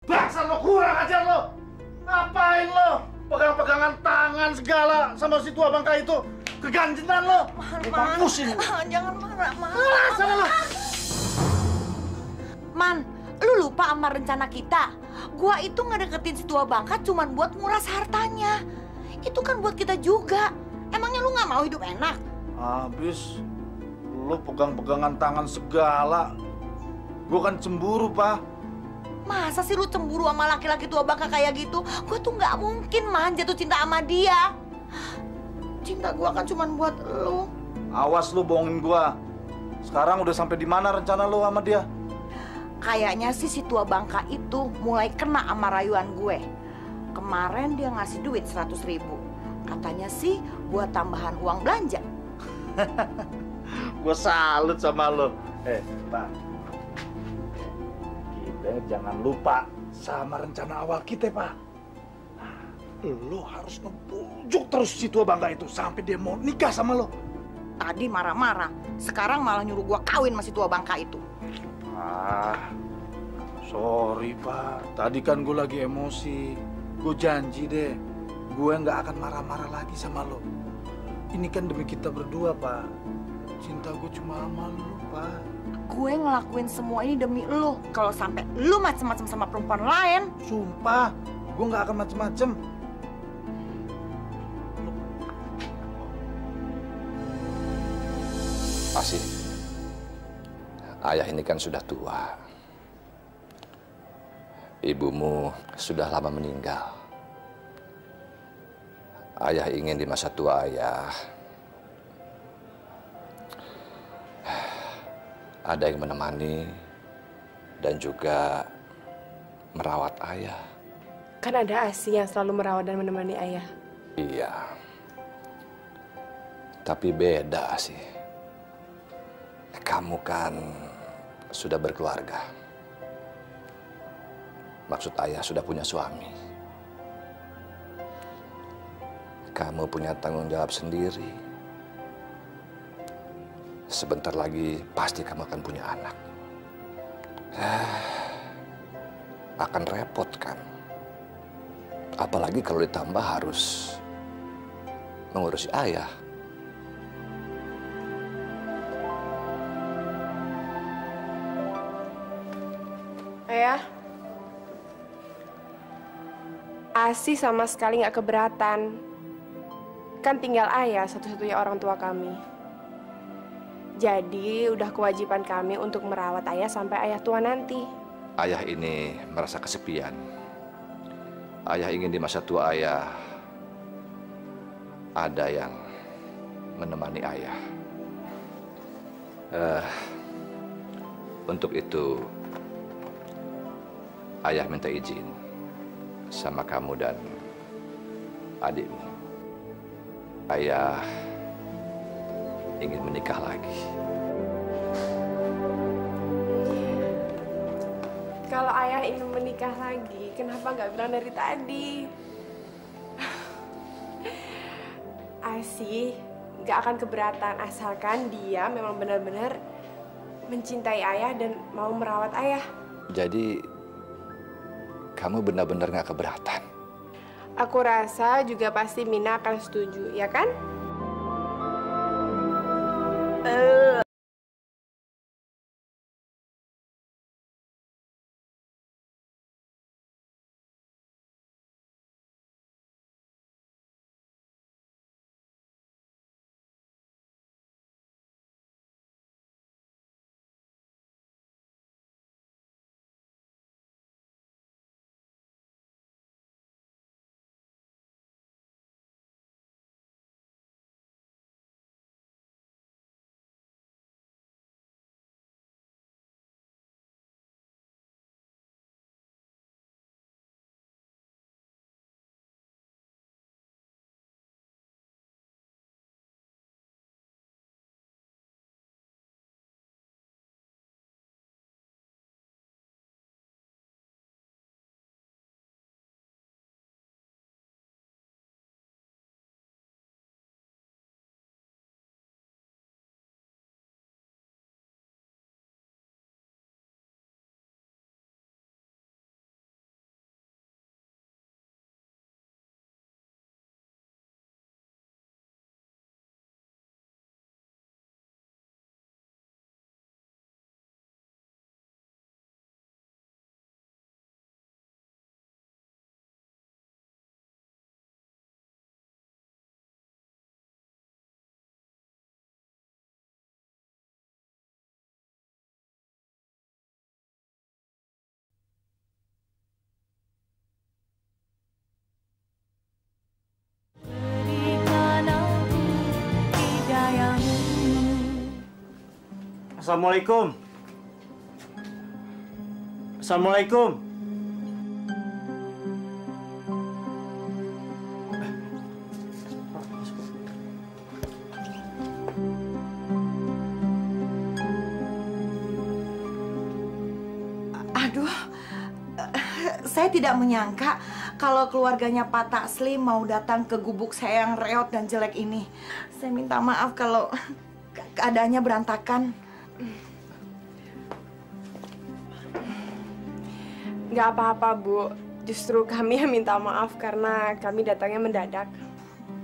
Baksa lo, kurang ajar lo. Ngapain lo? Pegang-pegangan tangan segala sama si tua bangka itu. Keganjenan lo. Man, Pusing. jangan marah, Man. Sana lo. Man, lu lupa sama rencana kita. Gua itu ngedeketin si tua bangka cuman buat nguras hartanya. Itu kan buat kita juga. Emangnya lu nggak mau hidup enak? Habis lo pegang-pegangan tangan segala. Gue kan cemburu, Pak. Masa sih lu cemburu sama laki-laki tua bangka kayak gitu? Gue tuh nggak mungkin, Man, jatuh cinta sama dia. Cinta gua kan cuman buat lu. Awas lu bohongin gua. Sekarang udah sampai di mana rencana lu sama dia? Kayaknya sih si tua bangka itu mulai kena sama rayuan gue. Kemarin dia ngasih duit 100.000. Katanya sih buat tambahan uang belanja. Gue salut sama lo. Pak. Kita jangan lupa sama rencana awal kita, Pak. Lo harus ngebujuk terus si tua bangga itu sampai dia mau nikah sama lo. Tadi marah-marah, sekarang malah nyuruh gua kawin sama si tua bangka itu. Sorry, Pak. Tadi kan gue lagi emosi. Gue janji deh, gue nggak akan marah-marah lagi sama lo. Ini kan demi kita berdua, Pak. Cinta gue cuma sama lo, Pak. Gue ngelakuin semua ini demi lu. Kalau sampai lu macem-macem sama perempuan lain, Sumpah, gue nggak akan macem-macem. Asih, ayah ini kan sudah tua. Ibumu sudah lama meninggal. Ayah ingin di masa tua ayah ada yang menemani dan juga merawat ayah. Kan ada Asih yang selalu merawat dan menemani ayah. Iya. Tapi beda sih. Kamu kan sudah berkeluarga. Maksud ayah sudah punya suami. Kamu punya tanggung jawab sendiri. Sebentar lagi pasti kamu akan punya anak. Akan repot kan? Apalagi kalau ditambah harus mengurusi ayah. Ayah, Asih sama sekali nggak keberatan. Kan tinggal ayah satu-satunya orang tua kami. Jadi udah kewajiban kami untuk merawat ayah sampai ayah tua nanti. Ayah ini merasa kesepian. Ayah ingin di masa tua ayah ada yang menemani ayah. Untuk itu, ayah minta izin sama kamu dan adikmu. Ayah ingin menikah lagi. Kalau ayah ingin menikah lagi, kenapa nggak bilang dari tadi? Asih nggak akan keberatan asalkan dia memang benar-benar mencintai ayah dan mau merawat ayah. Jadi, kamu benar-benar nggak keberatan? Aku rasa juga pasti Mina akan setuju, ya kan? Assalamualaikum. Assalamualaikum. Aduh, saya tidak menyangka kalau keluarganya Pak Taslim mau datang ke gubuk saya yang reot dan jelek ini. Saya minta maaf kalau keadaannya berantakan. Nggak apa-apa, Bu. Justru kami yang minta maaf karena kami datangnya mendadak.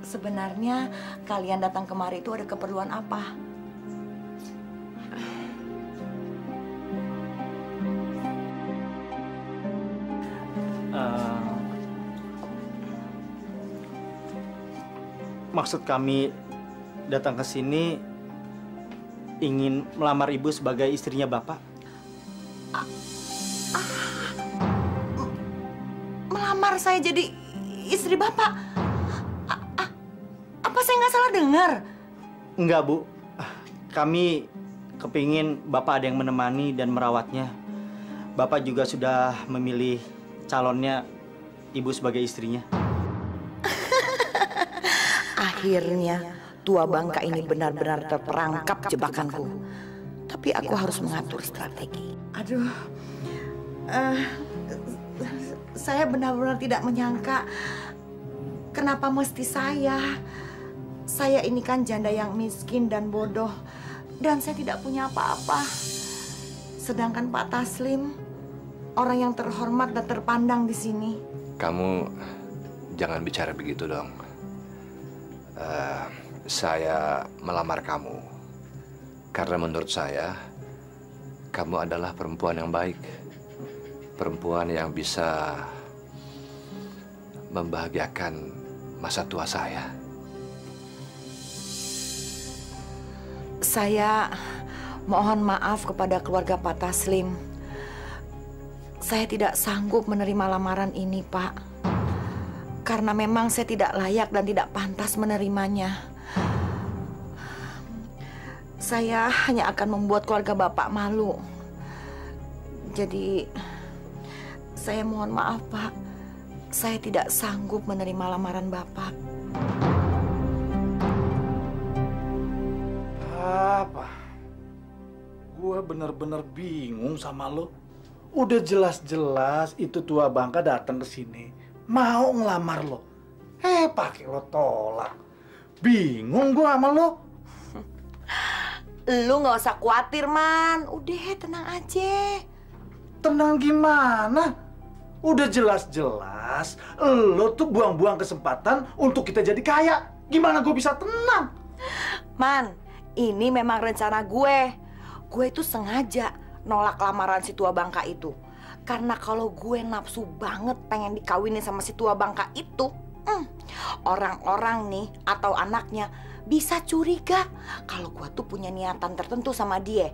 Sebenarnya kalian datang kemari itu ada keperluan apa? Maksud kami datang ke sini ingin melamar Ibu sebagai istrinya Bapak. Melamar saya jadi istri Bapak? Apa saya nggak salah dengar? Enggak, Bu. Kami kepingin Bapak ada yang menemani dan merawatnya. Bapak juga sudah memilih calonnya Ibu sebagai istrinya. Akhirnya tua bangka ini benar-benar terperangkap jebakanku. Tapi aku harus mengatur strategi. Aduh, saya benar-benar tidak menyangka kenapa mesti saya. Saya ini kan janda yang miskin dan bodoh, dan saya tidak punya apa-apa. Sedangkan Pak Taslim orang yang terhormat dan terpandang di sini. Kamu jangan bicara begitu dong. Saya melamar kamu karena menurut saya kamu adalah perempuan yang baik, perempuan yang bisa membahagiakan masa tua saya. Saya mohon maaf kepada keluarga Pak Taslim. Saya tidak sanggup menerima lamaran ini, Pak. Karena memang saya tidak layak dan tidak pantas menerimanya. Saya hanya akan membuat keluarga Bapak malu. Jadi, saya mohon maaf, Pak. Saya tidak sanggup menerima lamaran Bapak. Apa? Gue bener-bener bingung sama lo. Udah jelas-jelas itu tua bangka datang ke sini mau ngelamar lo. Pakai lo tolak. Bingung gue sama lo. Lu nggak usah khawatir, Man. Udah, tenang aja. Tenang gimana? Udah jelas-jelas lo tuh buang-buang kesempatan untuk kita jadi kaya. Gimana gue bisa tenang? Man, ini memang rencana gue. Gue itu sengaja nolak lamaran si tua bangka itu. Karena kalau gue nafsu banget pengen dikawinin sama si tua bangka itu, orang-orang nih atau anaknya bisa curiga kalau gue tuh punya niatan tertentu sama dia.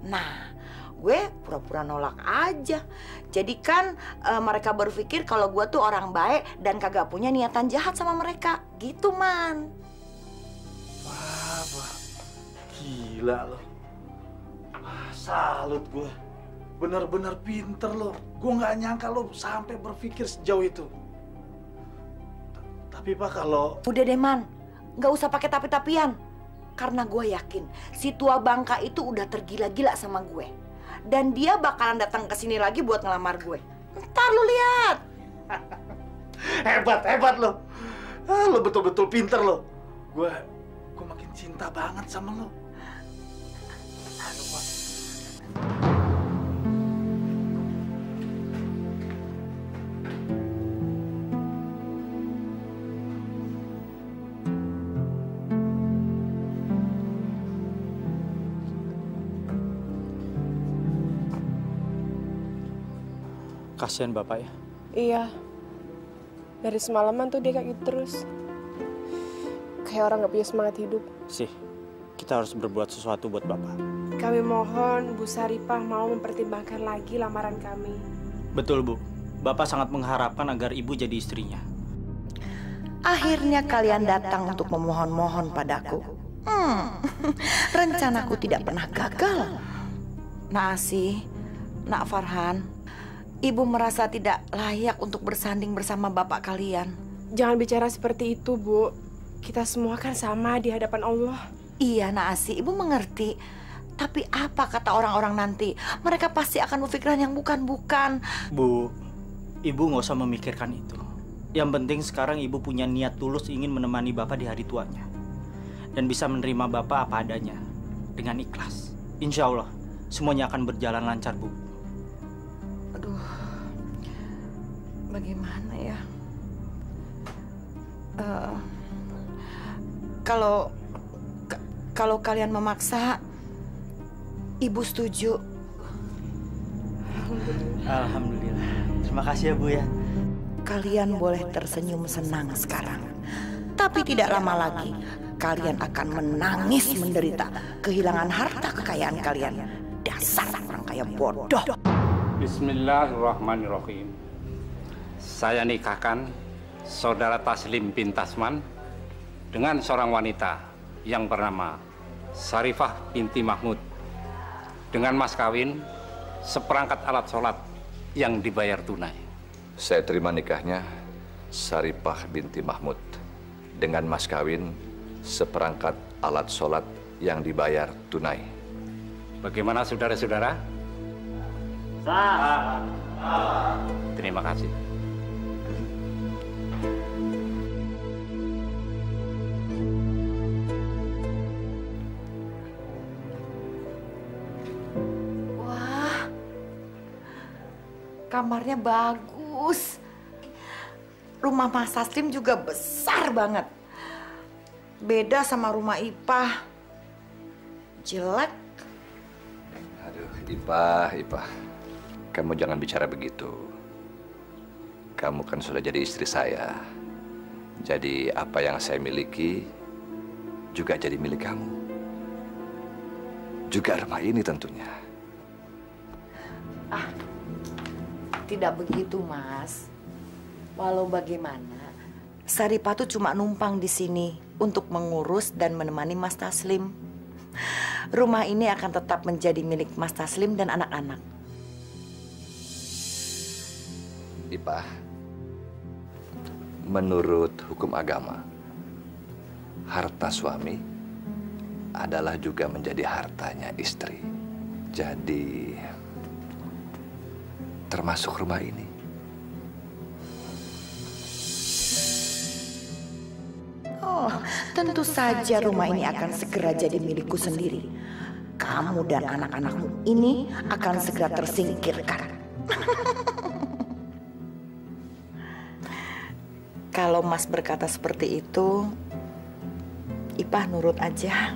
Nah, gue pura-pura nolak aja. Jadi kan mereka berpikir kalau gue tuh orang baik dan kagak punya niatan jahat sama mereka. Gitu, Man. Wah, gila lo. Salut gue. Bener-bener pinter lo. Gue nggak nyangka lo sampai berpikir sejauh itu. Tapi Pak, kalau... Udah deh, Man. Nggak usah pakai tapi-tapian. Karena gue yakin si tua bangka itu udah tergila-gila sama gue. Dan dia bakalan datang ke sini lagi buat ngelamar gue. Ntar lu lihat. Hebat lo. Lo betul-betul pinter lo. Gue makin cinta banget sama lo. Aduh, Pak. Kasihan Bapak ya. Iya. Dari semalaman tuh dia kayak gitu terus. Kayak orang gak punya semangat hidup. Sih, kita harus berbuat sesuatu buat Bapak. Kami mohon Bu Saripah mau mempertimbangkan lagi lamaran kami. Betul, Bu. Bapak sangat mengharapkan agar Ibu jadi istrinya. Akhirnya kalian datang untuk memohon-mohon padaku. Rencanaku tidak pernah gagal. Nak Asih, Nak Farhan, Ibu merasa tidak layak untuk bersanding bersama bapak kalian. Jangan bicara seperti itu, Bu. Kita semua kan sama di hadapan Allah. Iya, Nak Asih, Ibu mengerti. Tapi apa kata orang-orang nanti? Mereka pasti akan berpikiran yang bukan-bukan. Bu, Ibu nggak usah memikirkan itu. Yang penting sekarang Ibu punya niat tulus ingin menemani Bapak di hari tuanya. Dan bisa menerima Bapak apa adanya. Dengan ikhlas. Insya Allah, semuanya akan berjalan lancar, Bu. Aduh, bagaimana ya? Kalau kalian memaksa, Ibu setuju. Alhamdulillah. Terima kasih ya, Bu ya. Kalian boleh tersenyum senang sekarang. Tapi tidak lama lagi, kalian akan menangis menderita kehilangan harta kekayaan kalian. Dasar orang kaya bodoh. Bismillahirrahmanirrahim. Saya nikahkan Saudara Taslim bin Tasman dengan seorang wanita yang bernama Sarifah binti Mahmud dengan mas kawin seperangkat alat sholat yang dibayar tunai. Saya terima nikahnya Sarifah binti Mahmud dengan mas kawin seperangkat alat sholat yang dibayar tunai. Bagaimana saudara-saudara? Sah. Terima kasih. Wah, kamarnya bagus. Rumah Mas Taslim juga besar banget. Beda sama rumah Ipah. Jelek. Aduh, Ipah. Kamu jangan bicara begitu. Kamu kan sudah jadi istri saya. Jadi apa yang saya miliki juga jadi milik kamu. Juga rumah ini tentunya. Tidak begitu, Mas. Walau bagaimana, Saripah tuh cuma numpang di sini untuk mengurus dan menemani Mas Taslim. Rumah ini akan tetap menjadi milik Mas Taslim dan anak-anak. Ipah, menurut hukum agama, harta suami adalah juga menjadi hartanya istri. Jadi, termasuk rumah ini. Oh, tentu saja rumah ini akan segera jadi milikku sendiri. Kamu dan anak-anakmu ini akan segera tersingkirkan. Kalau Mas berkata seperti itu, Ipah nurut aja.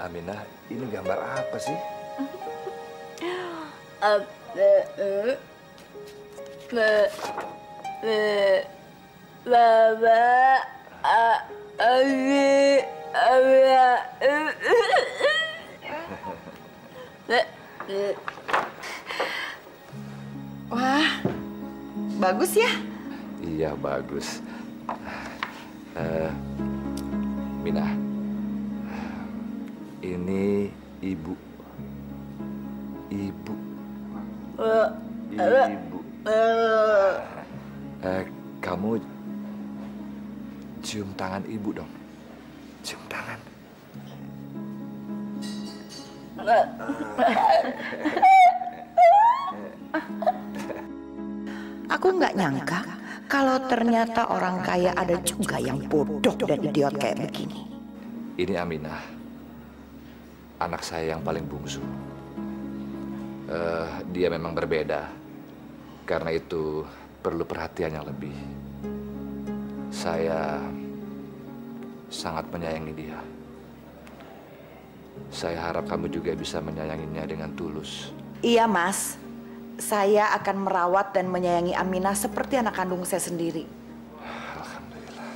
Aminah, ini gambar apa sih? Wah, bagus ya? Iya, bagus. Minah, ini ibu. Ibu. Kamu cium tangan ibu dong. Cium tangan. Aku nggak nyangka kalau ternyata orang kaya ada juga yang bodoh dan idiot kayak begini. Ini Aminah, anak saya yang paling bungsu. Dia memang berbeda, karena itu perlu perhatian yang lebih. Saya sangat menyayangi dia. Saya harap kamu juga bisa menyayanginya dengan tulus. Iya, Mas. Saya akan merawat dan menyayangi Aminah seperti anak kandung saya sendiri. Alhamdulillah.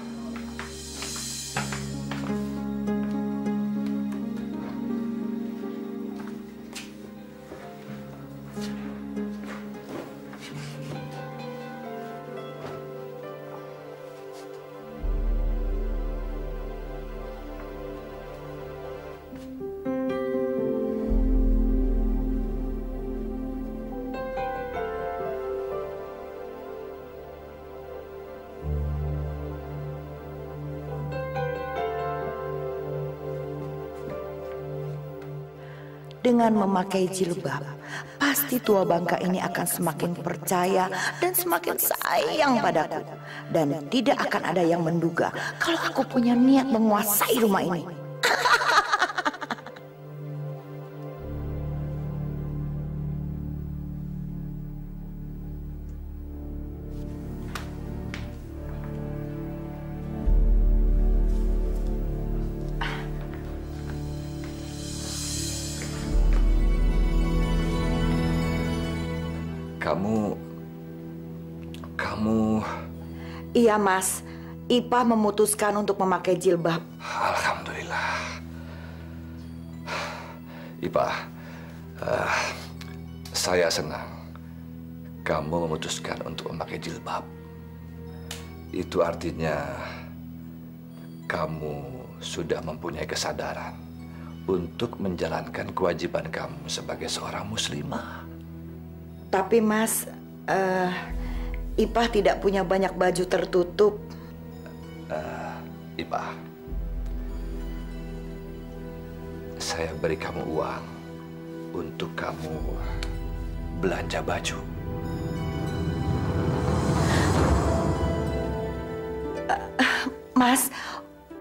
Dengan memakai jilbab, pasti tua bangka ini akan semakin percaya dan semakin sayang padaku. Dan tidak akan ada yang menduga kalau aku punya niat menguasai rumah ini. Kamu... Iya, Mas. Ipah memutuskan untuk memakai jilbab. Alhamdulillah. Ipah, saya senang kamu memutuskan untuk memakai jilbab. Itu artinya kamu sudah mempunyai kesadaran untuk menjalankan kewajiban kamu sebagai seorang muslimah. Tapi, Mas, Ipah tidak punya banyak baju tertutup. Ipah, saya beri kamu uang untuk kamu belanja baju. Mas,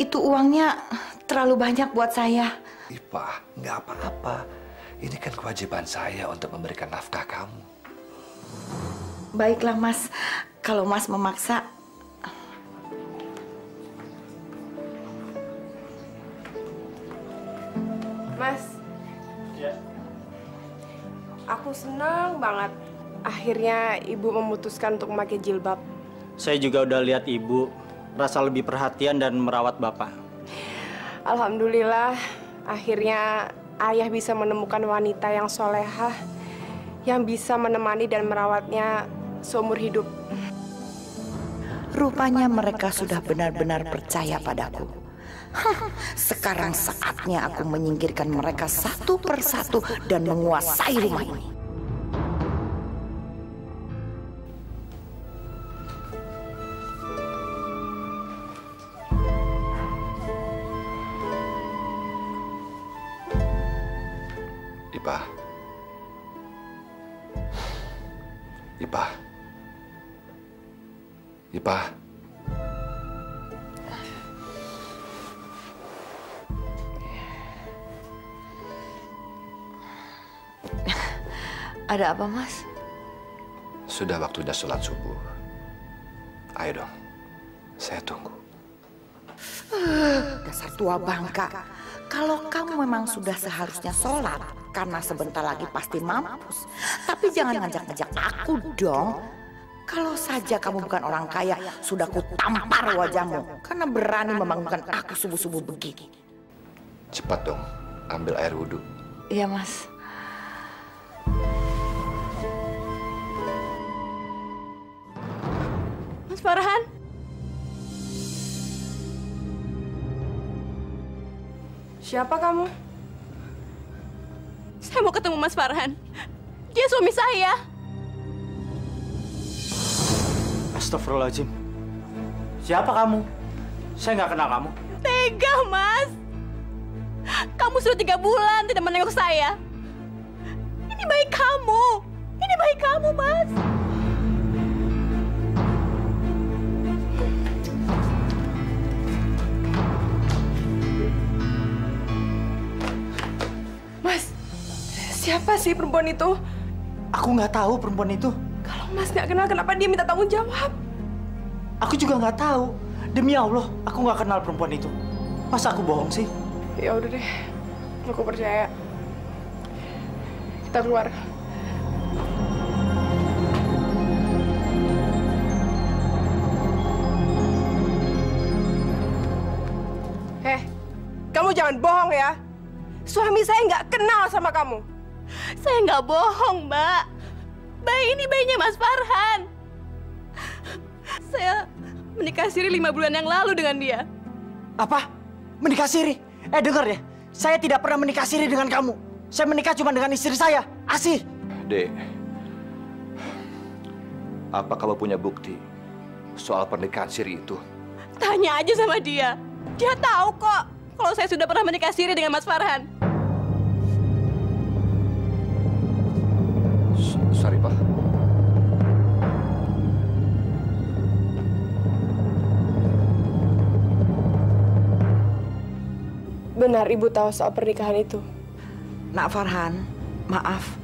itu uangnya terlalu banyak buat saya. Ipah, nggak apa-apa. Ini kan kewajiban saya untuk memberikan nafkah kamu. Baiklah, Mas. Kalau Mas memaksa. Mas. Ya. Aku senang banget. Akhirnya ibu memutuskan untuk memakai jilbab. Saya juga udah lihat ibu rasa lebih perhatian dan merawat bapak. Alhamdulillah, akhirnya ayah bisa menemukan wanita yang solehah, yang bisa menemani dan merawatnya seumur hidup. Rupanya mereka sudah benar-benar percaya padaku. Sekarang saatnya aku menyingkirkan mereka satu persatu dan menguasai rumah ini. Ipah. Ipah. Ipah. Ada apa, Mas? Sudah waktunya sholat subuh. Ayo dong, saya tunggu. Dasar tua bangka. Kalau kamu memang sudah seharusnya sholat, karena sebentar lagi pasti mampus. Tapi jangan ngajak-ngajak aku dong. Kalau saja kamu bukan orang kaya, sudah ku tampar wajahmu. Karena berani membangunkan aku subuh-subuh begini. Cepat dong, ambil air wudhu. Iya, Mas. Mas Farhan. Siapa kamu? Saya mau ketemu Mas Farhan. Dia suami saya. Astagfirullahaladzim. Siapa kamu? Saya nggak kenal kamu. Tega, Mas. Kamu sudah 3 bulan tidak menengok saya. Ini baik kamu. Ini baik kamu, Mas. Mas, siapa sih perempuan itu? Aku nggak tahu perempuan itu. Kalau Mas nggak kenal, kenapa dia minta tanggung jawab? Aku juga nggak tahu. Demi Allah, aku nggak kenal perempuan itu. Masa aku bohong sih? Ya udah deh, aku percaya. Kita keluar. Kamu jangan bohong ya. Suami saya nggak kenal sama kamu. Saya nggak bohong, Mbak. Bayi ini bayinya Mas Farhan. Saya menikah siri 5 bulan yang lalu dengan dia. Apa? Menikah siri? Dengar ya. Saya tidak pernah menikah siri dengan kamu. Saya menikah cuma dengan istri saya, Asih. Dek, apa kamu punya bukti soal pernikahan siri itu? Tanya aja sama dia. Dia tahu kok kalau saya sudah pernah menikah siri dengan Mas Farhan. Sarifah. Benar Ibu tahu soal pernikahan itu? Nak Farhan, maaf,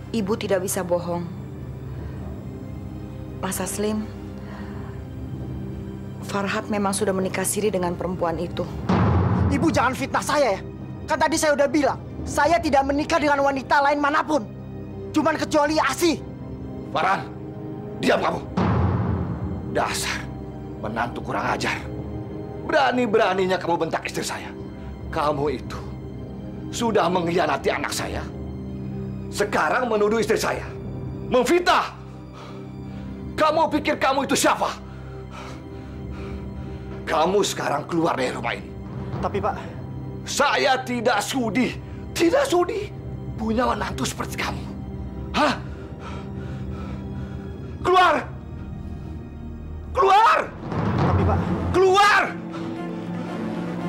Ibu tidak bisa bohong. Mas Aslim, Farhat memang sudah menikah siri dengan perempuan itu. Ibu jangan fitnah saya ya. Kan tadi saya udah bilang, saya tidak menikah dengan wanita lain manapun. Cuman kecuali Asih. Farhan, diam kamu. Dasar menantu kurang ajar. Berani-beraninya kamu bentak istri saya. Kamu itu sudah mengkhianati anak saya. Sekarang menuduh istri saya. Memfitnah. Kamu pikir kamu itu siapa? Kamu sekarang keluar dari rumah ini. Tapi Pak, saya tidak sudi punya menantu seperti kamu. Hah? Keluar! Keluar! Tapi Pak, Keluar!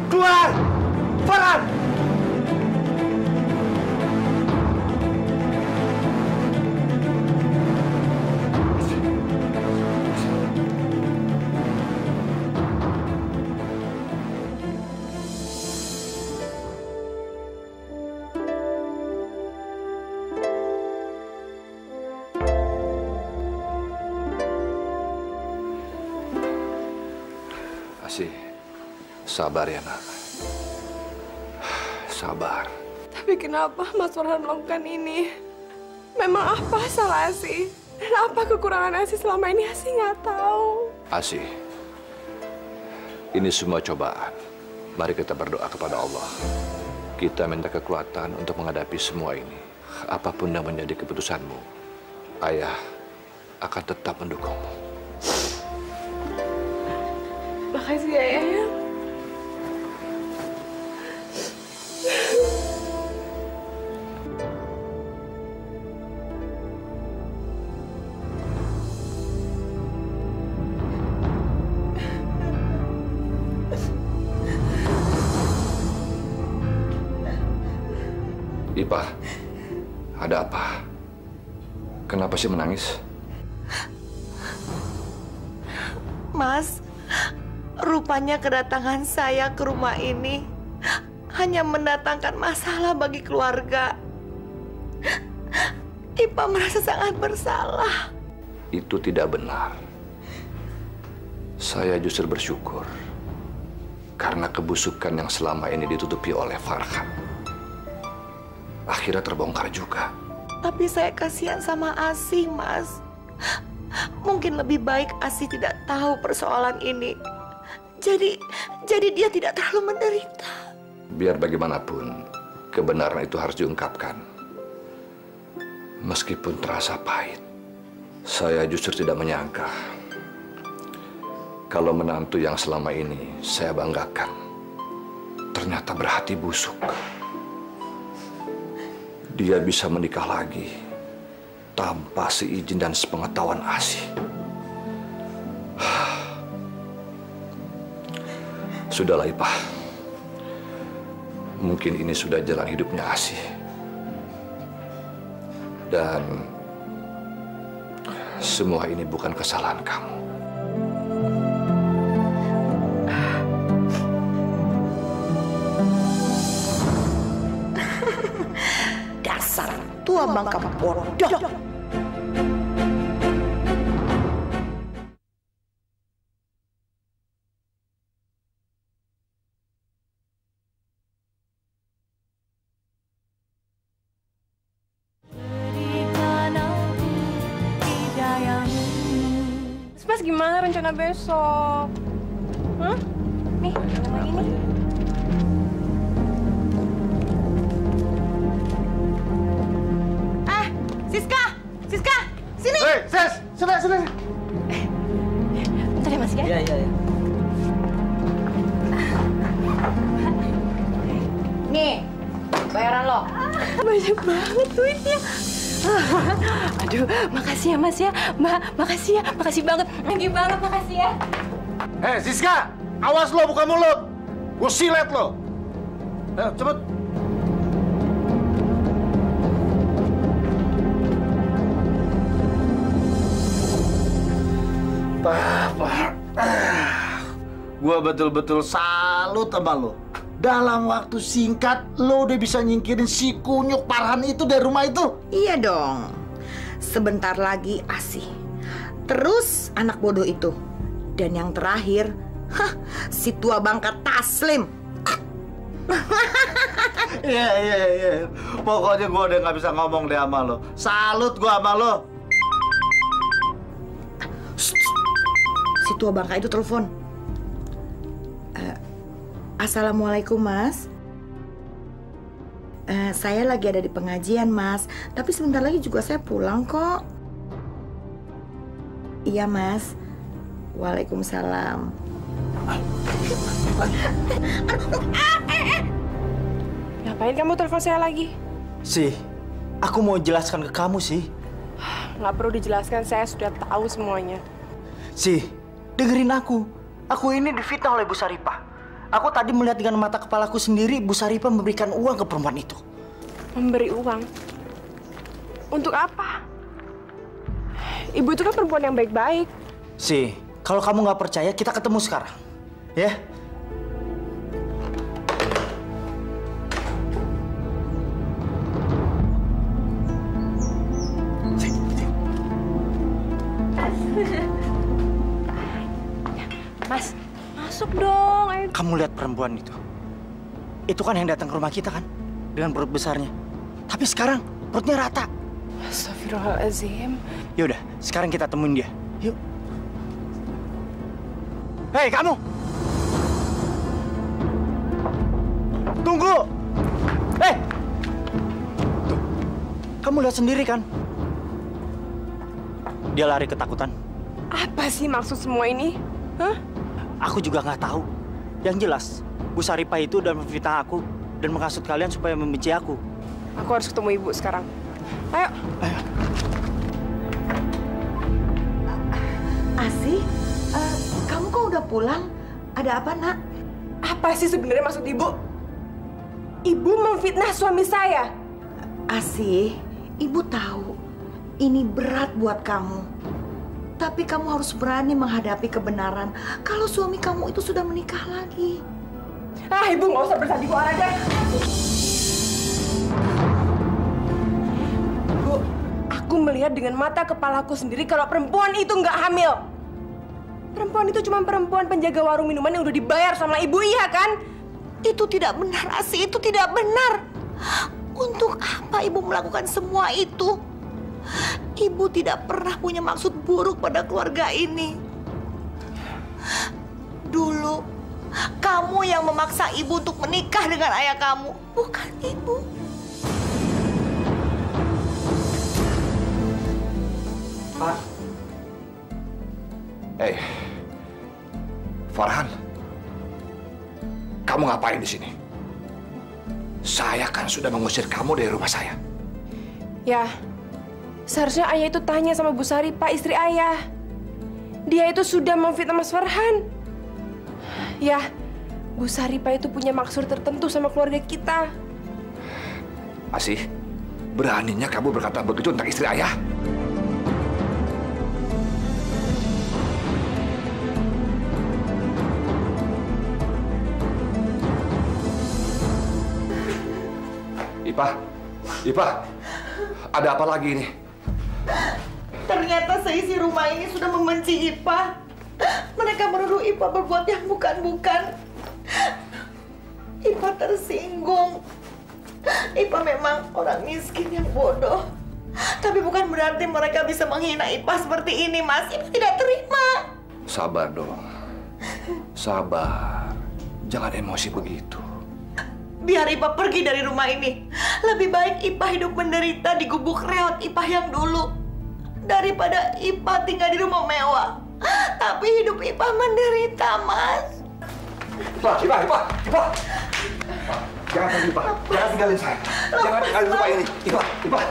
Keluar! Farhan! Asih, sabar ya nak. Sabar. Tapi kenapa Mas Farhan melakukan ini? Memang apa salah Asih? Dan apa kekurangan Asih selama ini Asih nggak tahu. Asih, ini semua cobaan. Mari kita berdoa kepada Allah. Kita minta kekuatan untuk menghadapi semua ini. Apapun yang menjadi keputusanmu, Ayah akan tetap mendukungmu. Makasih ya Ayah. Ipah, ada apa? Kenapa sih menangis? Mas, rupanya kedatangan saya ke rumah ini hanya mendatangkan masalah bagi keluarga. Ipa merasa sangat bersalah. Itu tidak benar. Saya justru bersyukur karena kebusukan yang selama ini ditutupi oleh Farhan akhirnya terbongkar juga. Tapi saya kasihan sama Asih, Mas. Mungkin lebih baik Asih tidak tahu persoalan ini. Jadi dia tidak terlalu menderita. Biar bagaimanapun, kebenaran itu harus diungkapkan. Meskipun terasa pahit, saya justru tidak menyangka kalau menantu yang selama ini saya banggakan ternyata berhati busuk. Dia bisa menikah lagi tanpa seizin dan sepengetahuan Asih. Sudahlah Ipah. Mungkin ini sudah jalan hidupnya Asih. Dan semua ini bukan kesalahan kamu. Dasar tua bangka bodoh. Mas gimana rencana besok? Hah? Nih, nama ini. Siska, sini. Hei, Sis, sini. Bentar ya Mas ya. Iya. Nih, bayaran lo. Banyak banget duitnya. Aduh, makasih ya Mas ya. Mbak, makasih ya. Makasih banget. Thank you banget, makasih ya. Hei, Siska, awas lo buka mulut. Gue silet lo. Ayo, cepet. Gua betul-betul salut sama lo. Dalam waktu singkat, lo udah bisa nyingkirin si kunyuk Farhan itu dari rumah itu. Iya dong. Sebentar lagi Asih. Terus anak bodoh itu. Dan yang terakhir, si tua bangka Taslim. Iya. Pokoknya gua udah nggak bisa ngomong deh sama lo. Salut gua sama lo. Si tua bangka itu telepon. Assalamualaikum Mas. Saya lagi ada di pengajian Mas. Tapi sebentar lagi juga saya pulang kok. Iya Mas. Waalaikumsalam. Ngapain kamu telepon saya lagi? Sih, aku mau jelaskan ke kamu sih. Nggak perlu dijelaskan, saya sudah tahu semuanya. Sih, dengerin aku. Aku ini difitnah oleh Bu Saripah. Aku tadi melihat dengan mata kepalaku sendiri Bu Saripah memberikan uang ke perempuan itu. Memberi uang? Untuk apa? Ibu itu kan perempuan yang baik-baik. Sih, kalau kamu nggak percaya, kita ketemu sekarang. Ya? Mas, masuk dong. Ayo. Kamu lihat perempuan itu? Itu kan yang datang ke rumah kita kan? Dengan perut besarnya. Tapi sekarang perutnya rata. Astagfirullahaladzim. Yaudah, sekarang kita temuin dia. Yuk. Hei, kamu! Tunggu! Hei! Tuh, kamu lihat sendiri kan? Dia lari ketakutan. Apa sih maksud semua ini? Hah? Aku juga nggak tahu. Yang jelas, Bu Saripah itu udah memfitnah aku dan menghasut kalian supaya membenci aku. Aku harus ketemu ibu sekarang. Ayo. Asih, kamu kok udah pulang? Ada apa nak? Apa sih sebenarnya maksud ibu? Ibu memfitnah suami saya. Asih, ibu tahu ini berat buat kamu. Tapi kamu harus berani menghadapi kebenaran kalau suami kamu itu sudah menikah lagi. Ah, ibu nggak usah bersandiwara aja. Bu, aku melihat dengan mata kepalaku sendiri kalau perempuan itu nggak hamil. Perempuan itu cuma perempuan penjaga warung minuman yang udah dibayar sama ibu, iya kan? Itu tidak benar, Asih. Itu tidak benar. Untuk apa ibu melakukan semua itu? Ibu tidak pernah punya maksud buruk pada keluarga ini. Dulu, kamu yang memaksa ibu untuk menikah dengan ayah kamu, bukan ibu. Pak. Hei, Farhan, kamu ngapain di sini? Saya kan sudah mengusir kamu dari rumah saya. Ya, seharusnya ayah itu tanya sama Bu Saripah, istri ayah. Dia itu sudah memfitnah Mas Farhan. Ya, Bu Saripah itu punya maksud tertentu sama keluarga kita. Asih, beraninya kamu berkata begitu tentang istri ayah? Ipah, ada apa lagi ini? Ternyata seisi rumah ini sudah membenci Ipah. Mereka menuduh Ipah berbuat yang bukan-bukan. Ipah tersinggung. Ipah memang orang miskin yang bodoh. Tapi bukan berarti mereka bisa menghina Ipah seperti ini, Mas. Ipah tidak terima. Sabar dong. Sabar. Jangan emosi begitu. Biar Ipah pergi dari rumah ini. Lebih baik Ipah hidup menderita di gubuk reot Ipah yang dulu. Daripada Ipah tinggal di rumah mewah. Tapi hidup Ipah menderita, Mas. Ipah. Jangan pergi, Ipah. Jangan tinggalin saya. Jangan tinggalin rumah ini. Ipah.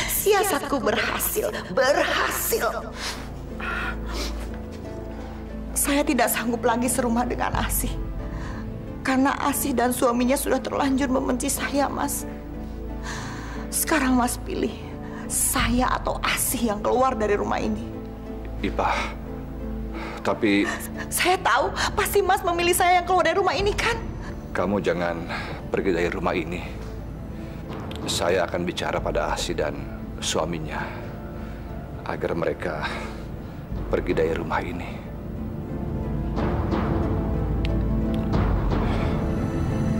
Siasatku berhasil. Saya tidak sanggup lagi serumah dengan Asih. Karena Asih dan suaminya sudah terlanjur membenci saya, Mas. Sekarang Mas pilih, saya atau Asih yang keluar dari rumah ini. Ipah, tapi... Saya tahu, pasti Mas memilih saya yang keluar dari rumah ini, kan? Kamu jangan pergi dari rumah ini. Saya akan bicara pada Asih dan suaminya agar mereka pergi dari rumah ini.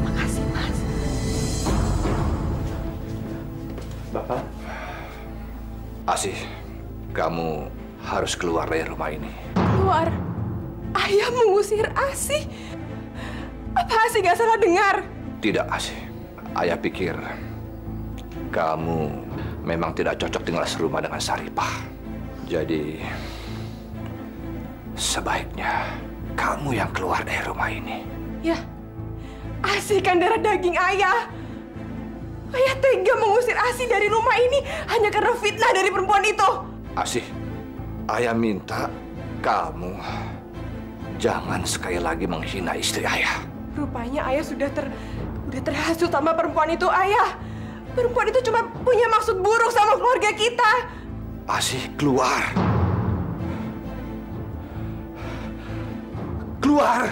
Makasih, Mas. Bapak? Asih, kamu harus keluar dari rumah ini. Keluar? Ayah mengusir Asih? Apa Asih gak salah dengar? Tidak, Asih. Ayah pikir kamu memang tidak cocok tinggal serumah dengan Saripah. Jadi, sebaiknya kamu yang keluar dari rumah ini. Ya, Asih kan darah daging ayah. Ayah tega mengusir Asih dari rumah ini hanya karena fitnah dari perempuan itu. Asih, ayah minta kamu jangan sekali lagi menghina istri ayah. Rupanya ayah sudah terhasut sama perempuan itu, ayah. Perempuan itu cuma punya maksud buruk sama keluarga kita. Asih, keluar. Keluar.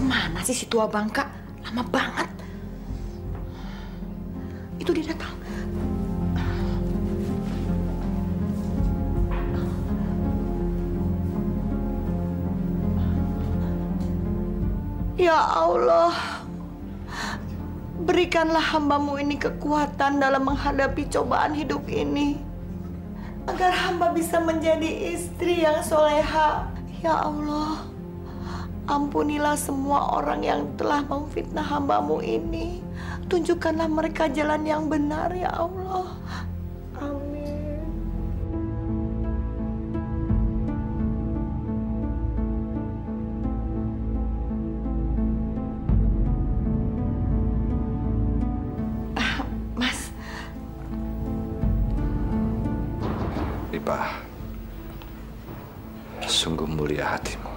Kemana sih si tua bangka? Lama banget. Itu dia datang. Ya Allah, berikanlah hamba-Mu ini kekuatan dalam menghadapi cobaan hidup ini. Agar hamba bisa menjadi istri yang soleha. Ya Allah, ampunilah semua orang yang telah memfitnah hamba-Mu ini. Tunjukkanlah mereka jalan yang benar, ya Allah. Amin. Mas. Ipah, sungguh mulia hatimu.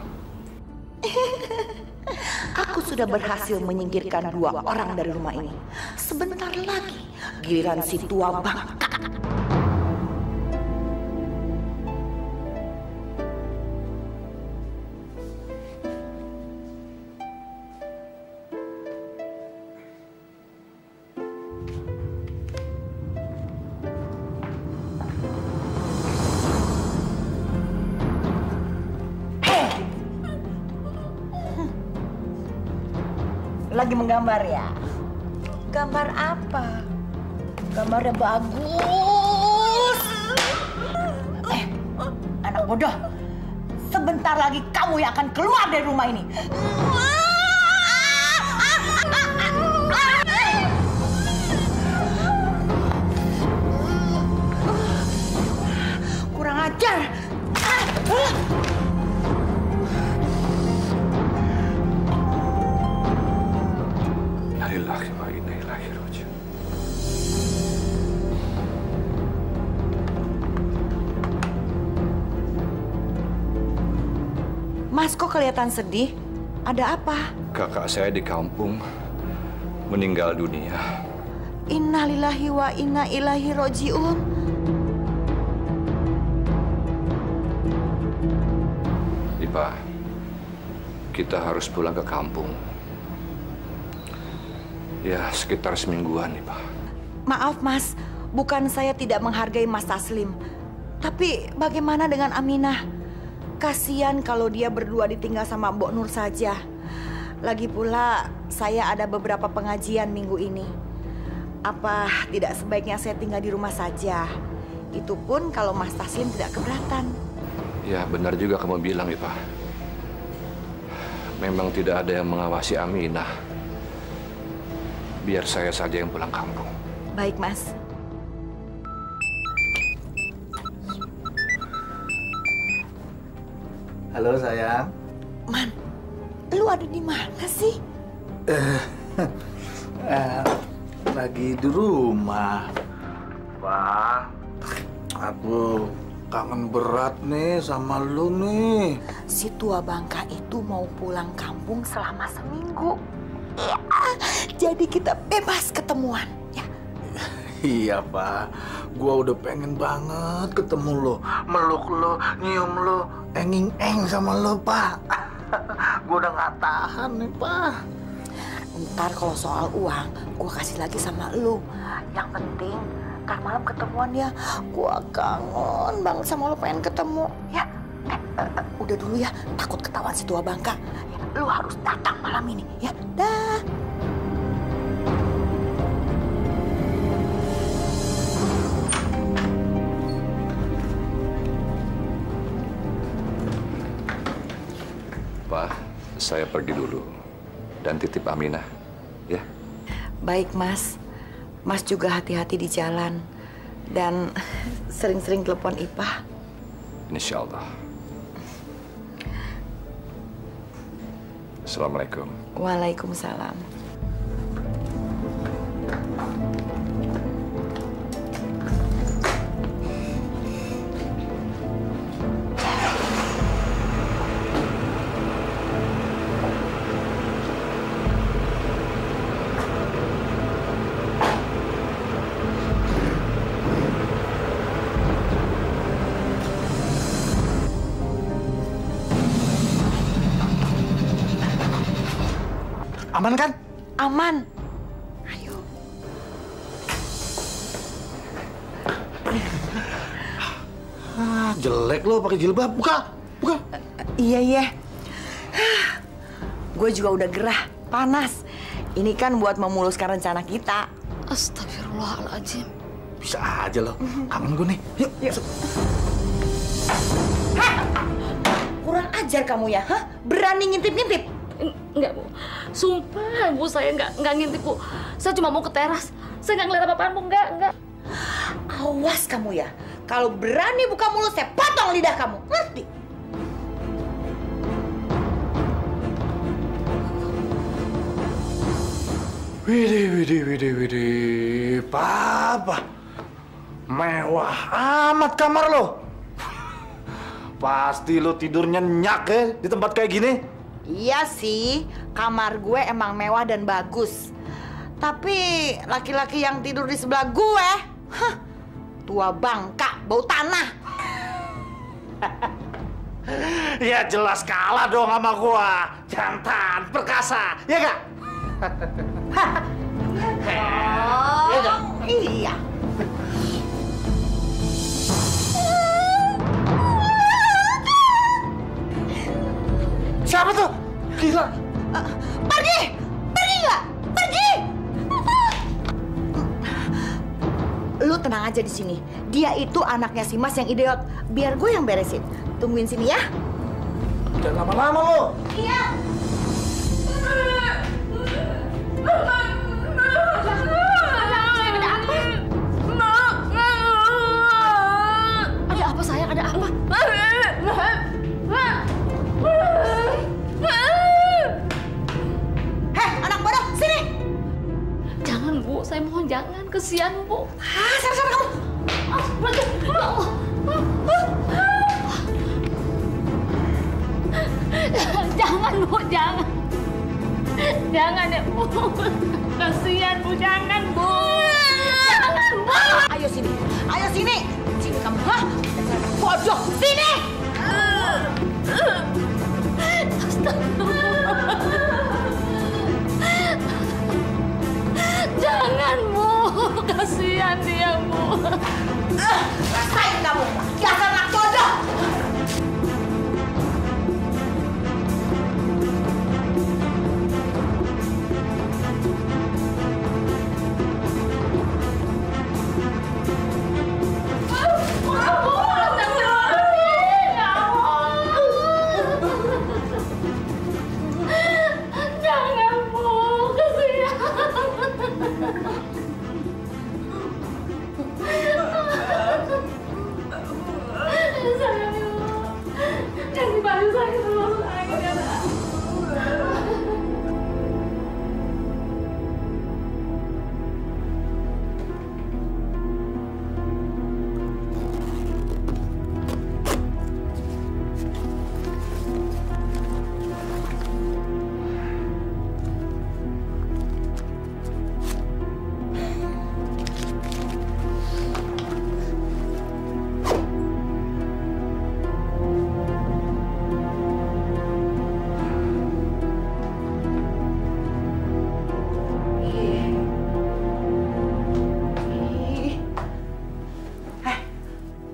Aku sudah berhasil menyingkirkan 2 orang dari rumah ini. Sebentar lagi giliran si tua bangka. Lagi menggambar ya? Gambar apa? Gambarnya bagus. Anak bodoh. Sebentar lagi kamu yang akan keluar dari rumah ini. Kurang ajar. Lillahi wa inna ilaihi raji'un. kelihatan sedih? Ada apa? Kakak saya di kampung meninggal dunia. Innalillahi wa inna ilaihi rojiun. Ipa, kita harus pulang ke kampung. Ya, sekitar semingguan, Ipa. Maaf Mas, bukan saya tidak menghargai Mas Taslim. Tapi bagaimana dengan Aminah? Kasian kalau dia berdua ditinggal sama Mbok Nur saja. Lagi pula saya ada beberapa pengajian minggu ini. Apa tidak sebaiknya saya tinggal di rumah saja? Itu pun kalau Mas Taslim tidak keberatan. Ya, benar juga kamu bilang, Ipa. Memang tidak ada yang mengawasi Aminah. Biar saya saja yang pulang kampung. Baik, Mas. Halo sayang. Man, lu ada di mana sih? Lagi di rumah. Pak, aku kangen berat nih sama lu nih. Si tua Bangka itu mau pulang kampung selama seminggu. Ya, jadi kita bebas ketemuan. Ya. Iya Pak, gua udah pengen banget ketemu lo, meluk lo, nyium lo, enging-eng sama lo Pak. Gua udah nggak tahan nih Pak. Ntar kalau soal uang, gua kasih lagi sama lu. Yang penting, ntar malam ketemuan ya. Gua kangen banget sama lo, pengen ketemu. Ya, udah dulu ya, takut ketahuan si tua Bangka. Ya, lu harus datang malam ini, ya. Dah. Pak, saya pergi dulu dan titip Aminah, ya. Baik, Mas. Mas juga hati-hati di jalan. Dan sering-sering telepon Ipah. Insya Allah. Assalamualaikum. Waalaikumsalam. Aman kan? Aman. Ayo. Jelek lo pakai jilbab. Buka, buka. Iya. Gue juga udah gerah, panas. Ini kan buat memuluskan rencana kita. Astagfirullahaladzim. Bisa aja lo. Kangen gue nih. Yuk. Kurang ajar kamu ya, hah? Berani ngintip-ngintip? Enggak, Bu. Sumpah, Bu, saya enggak ngintip, Bu. Saya cuma mau ke teras. Saya enggak ngeliat apa-apaan, Bu. Enggak. Awas kamu ya. Kalau berani buka mulut, saya potong lidah kamu. Ngerti? Widih. Papa. Mewah amat kamar lo. Pasti lo tidur nyenyak ya di tempat kayak gini. Iya sih, kamar gue emang mewah dan bagus. Tapi laki-laki yang tidur di sebelah gue, tua Bangka, bau tanah. Ya jelas kalah dong sama gua. Jantan, perkasa, ya gak? Oh, iya. Siapa tuh? Gila. Pergi nggak? Pergi. Lu tenang aja di sini. Dia itu anaknya si Mas yang idiot. Biar gue yang beresin. Tungguin sini ya. Jangan lama-lama lo. Iya. Ada apa, sayang? Ada apa? Anak bodoh, sini. Jangan, Bu. Saya mohon jangan. Kesian, Bu. Sana kamu. Ya Allah. Bu, jangan. Jangan ya, Bu. Kasihan, Bu. Jangan, Bu. Jangan, Bu. Ayo sini. Ayo sini. Sini kamu. Hah? Bodoh. Sini. Jangan, Bu. Kasihan dia, Bu. Rasain kamu. Dasar anak bodoh. Jangan, Bu. Kasihan. Sayang, Bu. Jangan dibantu saya dulu.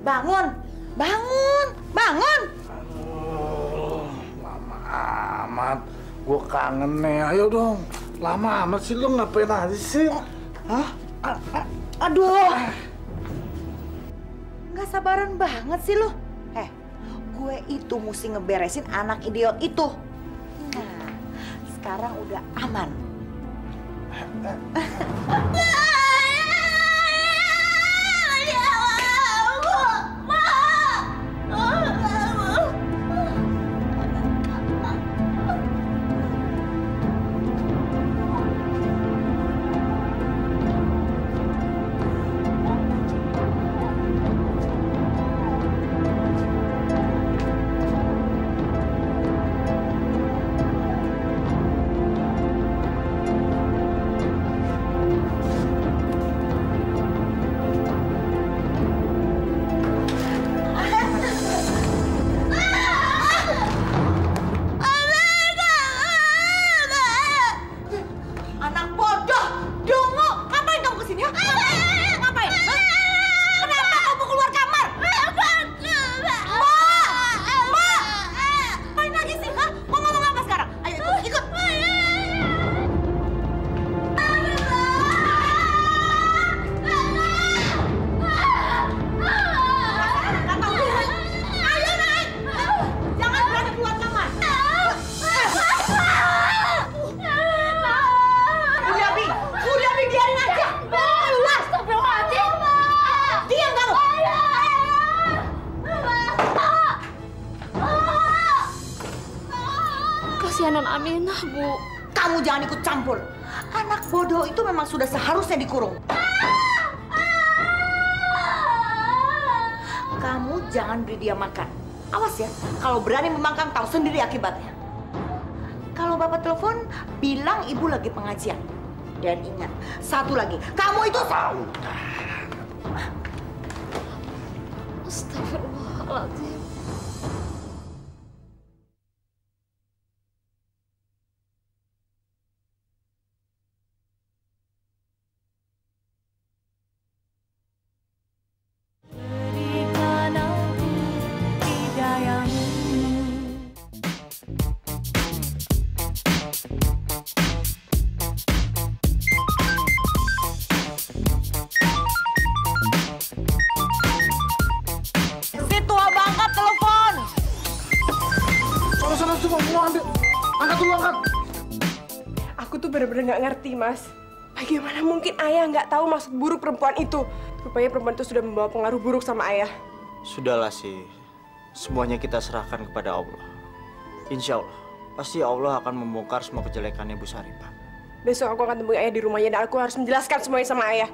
Bangun, bangun, bangun. Aduh, lama amat. Gue kangen nih. Ayo dong. Lama amat sih lu ngapain aja sih? Hah? Aduh. Nggak sabaran banget sih lo. Gue itu mesti ngeberesin anak idiot itu. Nah, sekarang udah aman. Kasihanan Aminah, Bu. Kamu jangan ikut campur. Anak bodoh itu memang sudah seharusnya dikurung. Kamu jangan beri dia makan. Awas ya, kalau berani membangkang tahu sendiri akibatnya. Kalau Bapak telepon, bilang Ibu lagi pengajian. Dan ingat, satu lagi, kamu itu tahu. Astagfirullahaladzim. Aku tuh bener-bener nggak ngerti, Mas. Bagaimana mungkin ayah nggak tahu maksud buruk perempuan itu? Rupanya perempuan itu sudah membawa pengaruh buruk sama ayah. Sudahlah sih, semuanya kita serahkan kepada Allah. Insya Allah, pasti Allah akan membongkar semua kejelekannya Bu Saripah. Besok aku akan temui ayah di rumahnya dan aku harus menjelaskan semuanya sama ayah.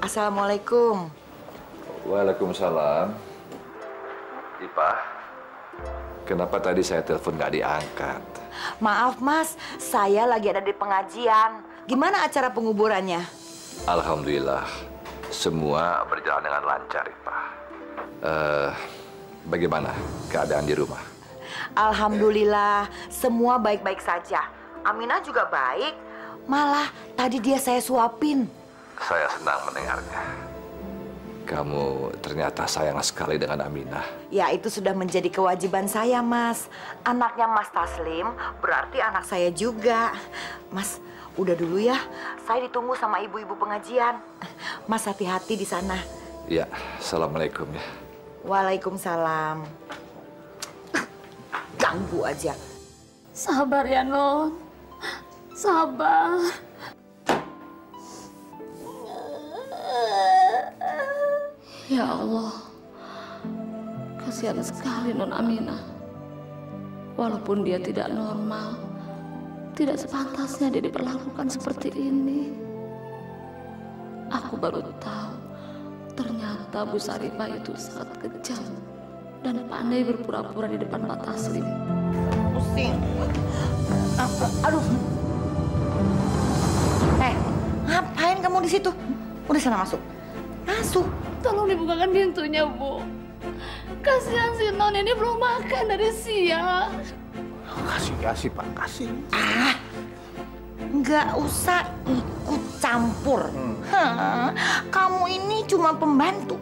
Assalamualaikum. Waalaikumsalam. Ipah, Kenapa tadi saya telepon nggak diangkat? Maaf Mas, saya lagi ada di pengajian. Gimana acara penguburannya? Alhamdulillah, semua berjalan dengan lancar, Ipah. Bagaimana keadaan di rumah? Alhamdulillah, semua baik-baik saja. Aminah juga baik. Malah tadi dia saya suapin. Saya senang mendengarnya. Kamu ternyata sayang sekali dengan Aminah. Ya, itu sudah menjadi kewajiban saya, Mas. Anaknya Mas Taslim berarti anak saya juga. Mas, udah dulu ya. Saya ditunggu sama ibu-ibu pengajian. Mas hati-hati di sana. Ya, assalamualaikum ya. Waalaikumsalam. Ganggu aja. Sabar ya, Non. Sabar. Ya Allah, kasihan sekali Non Aminah. Walaupun dia tidak normal, tidak sepantasnya dia diperlakukan seperti ini. Aku baru tahu, ternyata Bu Sarifah itu sangat kejam dan pandai berpura-pura di depan Pak Taslim. Pusing. Aduh. Ngapain kamu di situ? Udah sana masuk. Masuk. Tolong dibukakan pintunya, Bu. Kasihan si Non ini belum makan dari siang. Kasih Pak, kasih. Nggak usah ikut campur. Kamu ini cuma pembantu.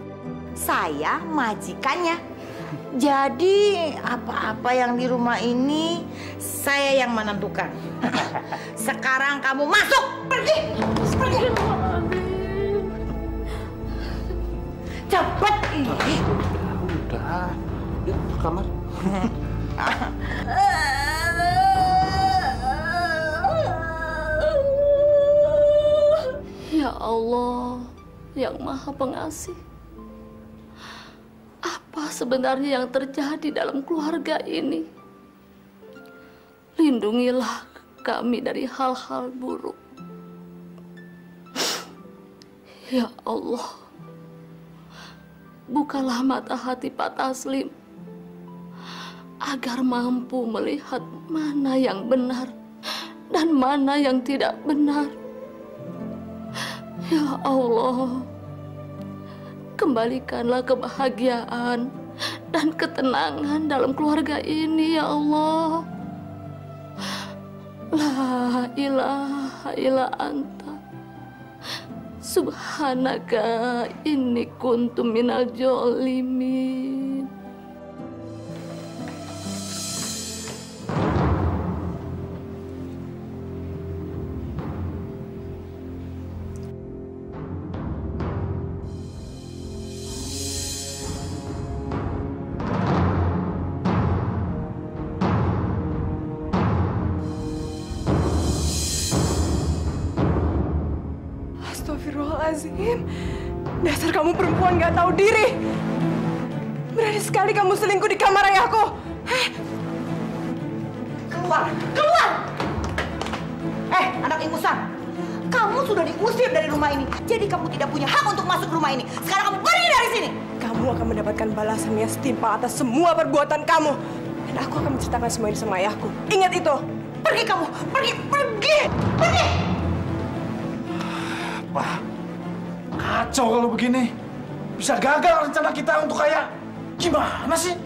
Saya majikannya. Jadi apa-apa yang di rumah ini saya yang menentukan. Sekarang kamu masuk, pergi. Cepat ini. Udah, yuk ke kamar. Ya Allah, yang Maha Pengasih. Apa sebenarnya yang terjadi dalam keluarga ini? Lindungilah kami dari hal-hal buruk. Ya Allah, bukalah mata hati Pak Taslim agar mampu melihat mana yang benar dan mana yang tidak benar. Ya Allah, kembalikanlah kebahagiaan dan ketenangan dalam keluarga ini, ya Allah. La ilaha illa anta subhanaka inni kuntu minal jolimin. Astagfirullahaladzim. Dasar kamu perempuan gak tahu diri. Berani sekali kamu selingkuh di kamar ayahku. Keluar, keluar! Anak ingusan. Kamu sudah diusir dari rumah ini. Jadi kamu tidak punya hak untuk masuk rumah ini. Sekarang kamu pergi dari sini. Kamu akan mendapatkan balasan yang setimpal atas semua perbuatan kamu. Dan aku akan menceritakan semua ini sama ayahku. Ingat itu. Pergi kamu, pergi, pergi, pergi! Wah, kacau kalau begini. Bisa gagal rencana kita untuk kaya. Gimana sih?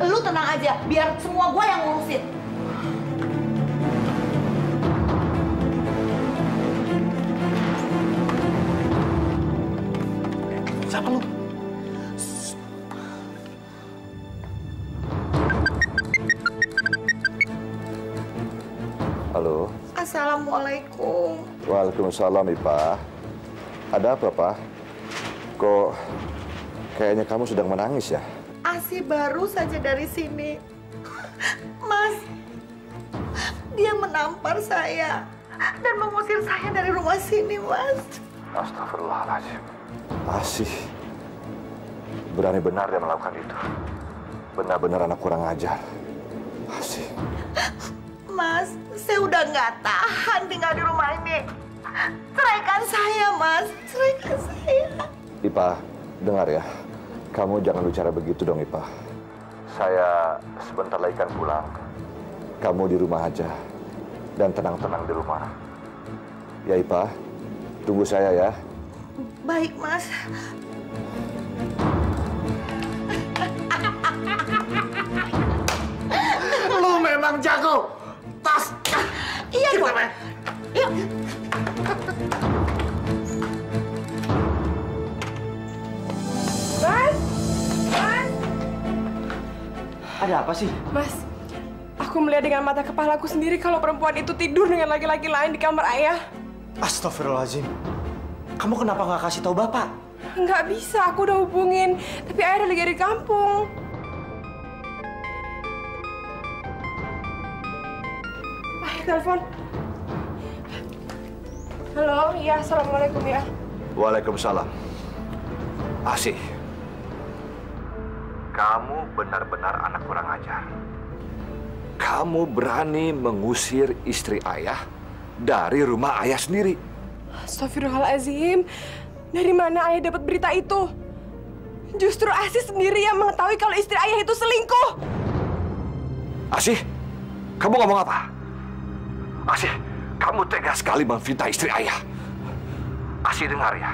Lu tenang aja, biar semua gua yang ngurusin. Siapa lu? Halo. Assalamualaikum. Waalaikumsalam, Ipah. Ada apa, Pak? Kok kayaknya kamu sedang menangis ya? Asi baru saja dari sini. Mas, dia menampar saya dan mengusir saya dari rumah sini, Mas. Astagfirullahaladzim. Asih. Berani benar dia melakukan itu. Benar-benar anak kurang ajar. Asih. Mas, saya udah nggak tahan tinggal di rumah ini. Ceraikan saya, Mas. Ceraikan saya. Ipah, dengar ya. Kamu jangan bicara begitu dong, Ipah. Saya sebentar lagi kan pulang. Kamu di rumah aja dan tenang-tenang di rumah. Ya Ipa, tunggu saya ya. Baik, Mas. Lu memang jago. Tas. Iya dong. Yuk. Mas! Mas! Ada apa sih? Mas, aku melihat dengan mata kepalaku sendiri kalau perempuan itu tidur dengan laki-laki lain di kamar ayah. Astagfirullahaladzim. Kamu kenapa nggak kasih tahu Bapak? Nggak bisa, aku udah hubungin. Tapi ayah lagi ada di kampung. Ayah telepon. Halo, iya, assalamualaikum ya. Waalaikumsalam. Asih, kamu benar-benar anak kurang ajar. Kamu berani mengusir istri ayah dari rumah ayah sendiri. Astagfirullahaladzim. Dari mana ayah dapat berita itu? Justru Asih sendiri yang mengetahui kalau istri ayah itu selingkuh. Asih, kamu ngomong apa? Asih, kamu tega sekali memfitnah istri ayah. Asih dengar ya,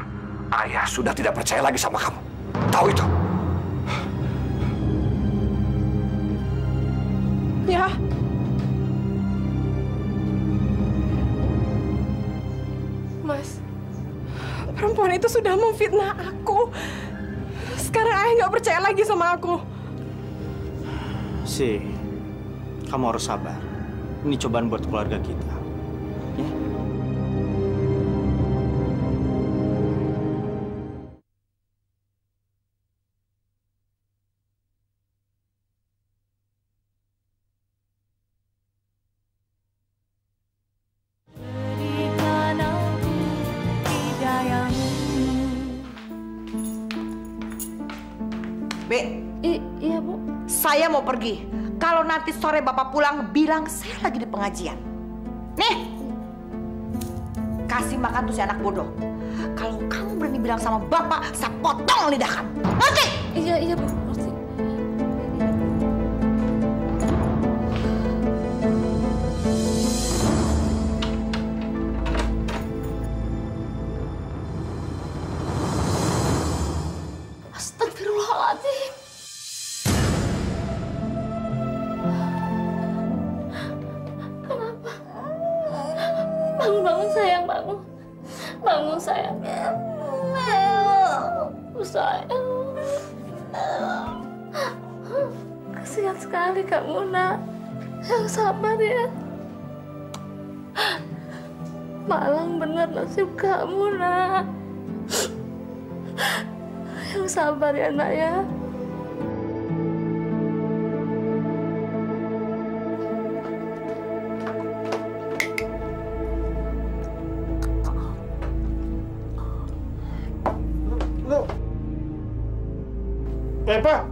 ayah sudah tidak percaya lagi sama kamu. Tahu itu? Ya. Mas, perempuan itu sudah memfitnah aku. Sekarang ayah nggak percaya lagi sama aku. Kamu harus sabar. Ini cobaan buat keluarga kita. Ya? Iya, Bu. Saya mau pergi. Kalau nanti sore Bapak pulang, bilang saya lagi di pengajian. Nih, kasih makan tuh si anak bodoh. Kalau kamu berani bilang sama Bapak, saya potong lidah kamu. Ngerti? Iya, Bu. Ngerti. Astagfirullahaladzim. Kenapa? Bangun sayang, bangun. Bangun sayang. Sayang. Kasihan sekali kamu, Nak. Yang sabar ya. Malang bener nasib kamu, Nak. Yang sabar ya, Nak ya. Pak,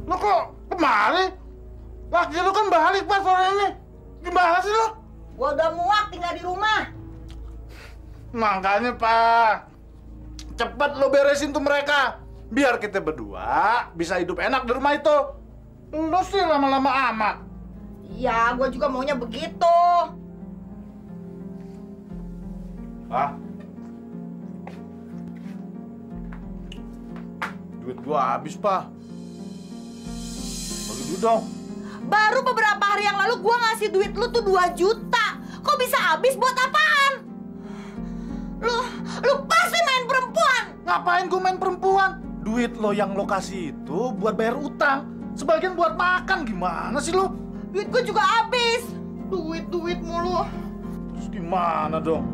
lu kok kemari? Laki lu kan balik Pak sore ini. Gimana sih lu? Gua udah muak tinggal di rumah. Makanya Pak, cepet lu beresin tuh mereka. Biar kita berdua bisa hidup enak di rumah itu. Lu sih lama-lama amat. Ya, gua juga maunya begitu. Pak, duit gua habis, Pak. Bagi duit dong. Baru beberapa hari yang lalu gua ngasih duit lu tuh 2 juta. Kok bisa habis buat apaan? Lu pasti main perempuan. Ngapain gua main perempuan? Duit lo yang lo kasih itu buat bayar utang. Sebagian buat makan. Gimana sih lu? Duit gua juga habis. Duit mulu. Terus gimana dong?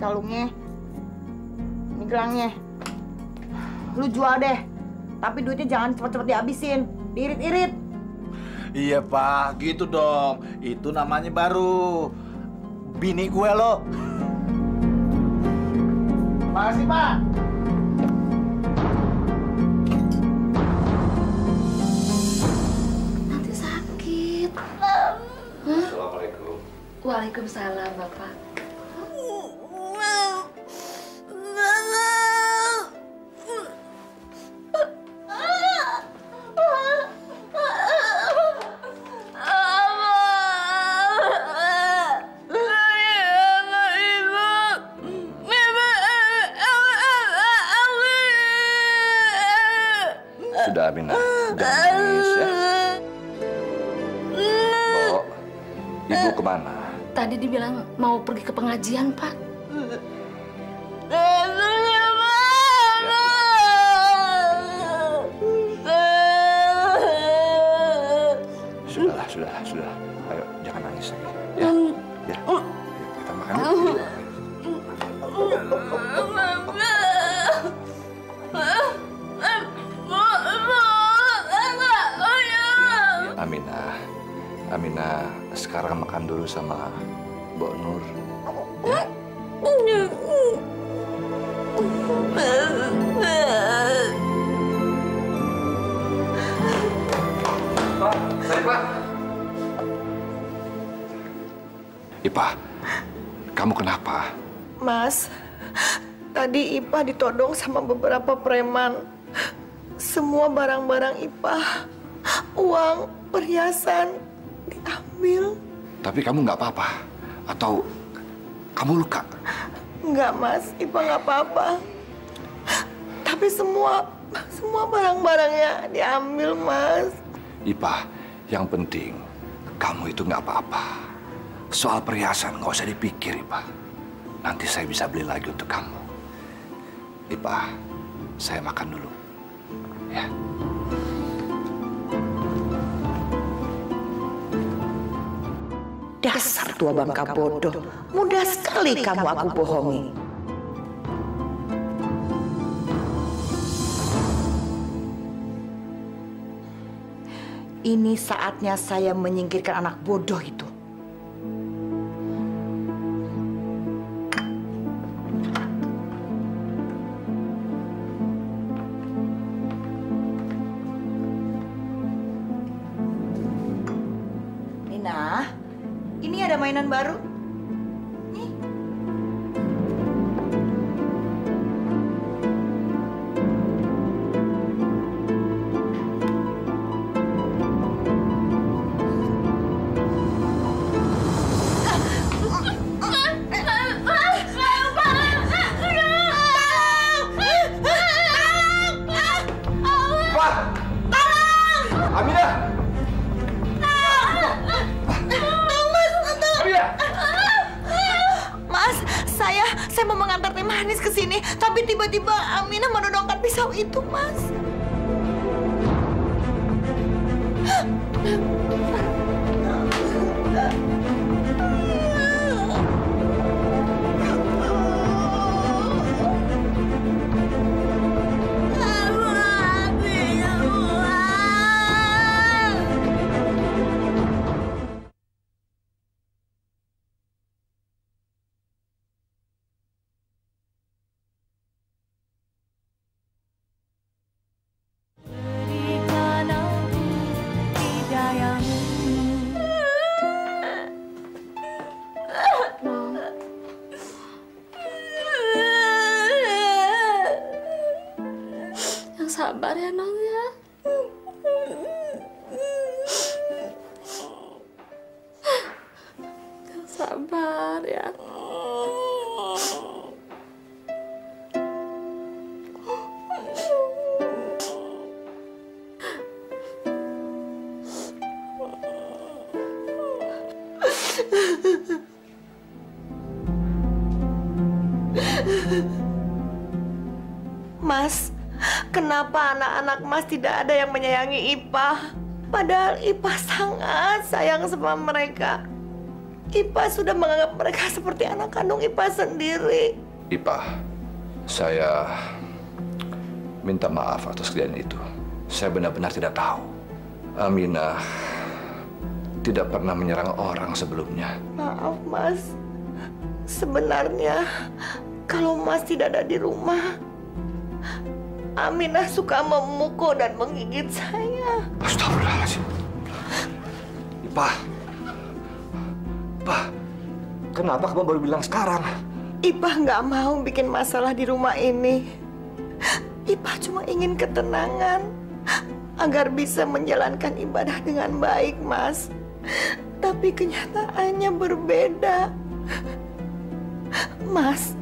Kalungnya, ini gelangnya, lu jual deh, tapi duitnya jangan cepet-cepet dihabisin, diirit-irit. Iya Pak, gitu dong. Itu namanya baru bini gue lo. Makasih Pak. Waalaikumsalam, Bapak. Sudah, Aminah. Jangan nangis ya. Bo, Ibu kemana? Tadi dibilang mau pergi ke pengajian, Pak. Sudah. Ayo, jangan nangis lagi. Ya. Yuk, kita makan yuk. Aminah, sekarang makan dulu sama Mbok Nur. Ya? Pak, Sarifah. Ipah, kamu kenapa? Mas, tadi Ipah ditodong sama beberapa preman. Semua barang-barang Ipah, uang, perhiasan, diambil. Tapi kamu nggak apa-apa? Atau kamu luka? Enggak, Mas. Ipah nggak apa-apa. Tapi semua barang-barangnya diambil, Mas. Ipah, yang penting kamu itu nggak apa-apa. Soal perhiasan nggak usah dipikir, Ipah. Nanti saya bisa beli lagi untuk kamu. Ipah, saya makan dulu. Ya. Dasar tua bangka bodoh. Mudah sekali kamu aku bohongi. Ini saatnya saya menyingkirkan anak bodoh itu. Nina, ini ada mainan baru. Nih. Saya mau mengantar teh manis ke sini, tapi tiba-tiba Aminah menodongkan pisau itu, Mas. Sabar ya, Nong ya. Sabar ya. Mas, kenapa anak-anak Mas tidak ada yang menyayangi Ipah? Padahal Ipah sangat sayang sama mereka. Ipah sudah menganggap mereka seperti anak kandung Ipah sendiri. Ipah, saya minta maaf atas kejadian itu. Saya benar-benar tidak tahu. Aminah tidak pernah menyerang orang sebelumnya. Maaf, Mas. Sebenarnya, kalau Mas tidak ada di rumah, Aminah suka memukul dan menggigit saya. Astagfirullahaladzim. Ipah, Kenapa kamu baru bilang sekarang? Ipah nggak mau bikin masalah di rumah ini. Ipah cuma ingin ketenangan agar bisa menjalankan ibadah dengan baik, Mas. Tapi kenyataannya berbeda. Mas,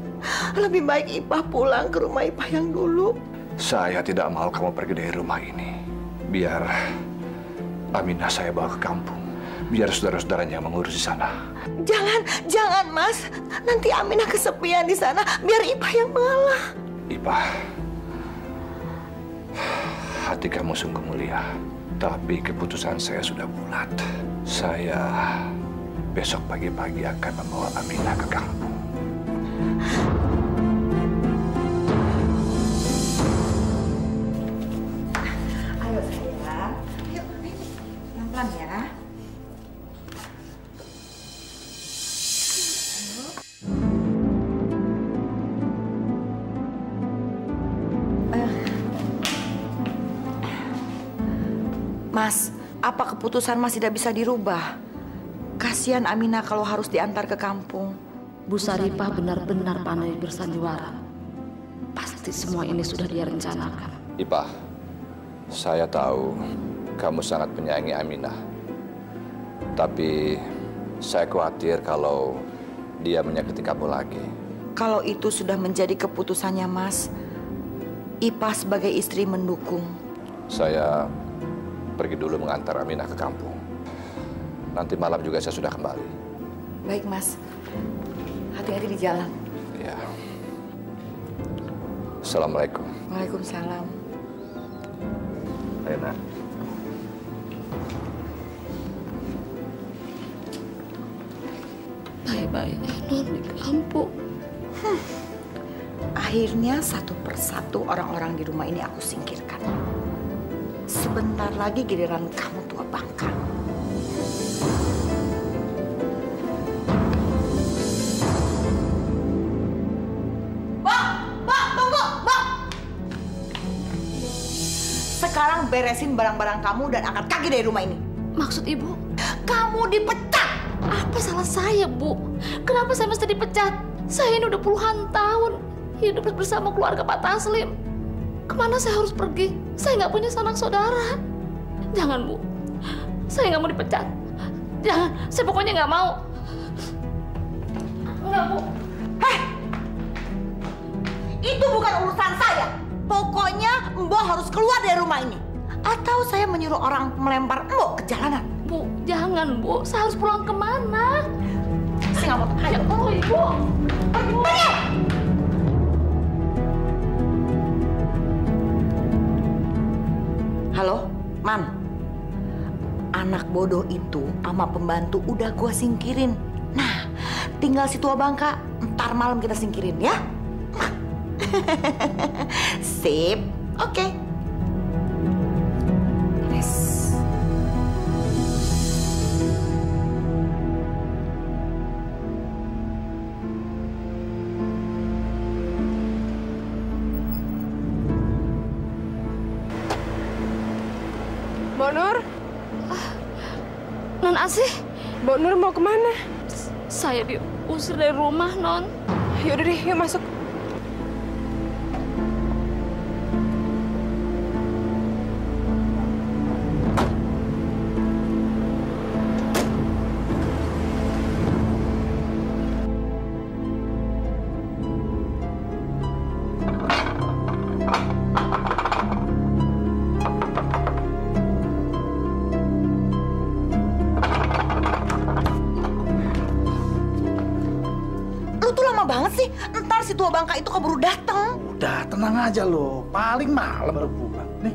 lebih baik Ipah pulang ke rumah Ipah yang dulu. Saya tidak mau kamu pergi dari rumah ini. Biar Aminah saya bawa ke kampung. Biar saudara-saudaranya yang mengurus di sana. Jangan Mas. Nanti Aminah kesepian di sana. Biar Ipah yang mengalah. Ipah, hati kamu sungguh mulia. Tapi keputusan saya sudah bulat. Saya besok pagi-pagi akan membawa Aminah ke kampung. Ayo sayang. Yuk, pelan-pelan ya. Mas, apa keputusan Mas tidak bisa dirubah? Kasihan Aminah kalau harus diantar ke kampung. Bu Saripah benar-benar pandai bersandiwara. Pasti semua ini sudah dia rencanakan. Ipah, saya tahu kamu sangat menyayangi Aminah. Tapi saya khawatir kalau dia menyakiti kamu lagi. Kalau itu sudah menjadi keputusannya Mas, Ipah sebagai istri mendukung. Saya pergi dulu mengantar Aminah ke kampung. Nanti malam juga saya sudah kembali. Baik, Mas. Hati-hati di jalan. Ya. Assalamualaikum. Waalaikumsalam. Enak. Baik-baiknya non di kampung. Akhirnya satu persatu orang-orang di rumah ini aku singkirkan. Sebentar lagi giliran kamu tua bangka. Bang, tunggu, Bang. Sekarang beresin barang-barang kamu dan angkat kaki dari rumah ini. Maksud ibu? Kamu dipecat. Apa salah saya, Bu? Kenapa saya mesti dipecat? Saya ini udah puluhan tahun hidup bersama keluarga Pak Taslim. Kemana saya harus pergi? Saya nggak punya sanak saudara. Jangan, Bu. Saya nggak mau dipecat. Jangan. Saya pokoknya nggak mau. Nggak, Bu. Heh! Itu bukan urusan saya. Pokoknya Mbok harus keluar dari rumah ini. Atau saya menyuruh orang melempar Mbok ke jalanan. Bu, jangan, Bu. Saya harus pulang kemana? Saya nggak mau. Ayo, tolong, Ibu. Pergi! Halo, Man. Anak bodoh itu sama pembantu udah gua singkirin. Nah, tinggal si tua bangka, ntar malam kita singkirin ya. Sip, oke. Yes. Mbak Nur? Non Asih, Mbak Nur mau kemana? saya diusir dari rumah, Non. Yaudah deh, yuk masuk. Ntar si tua bangka itu keburu datang. Udah, tenang aja lo. Paling malam baru pulang. Nih.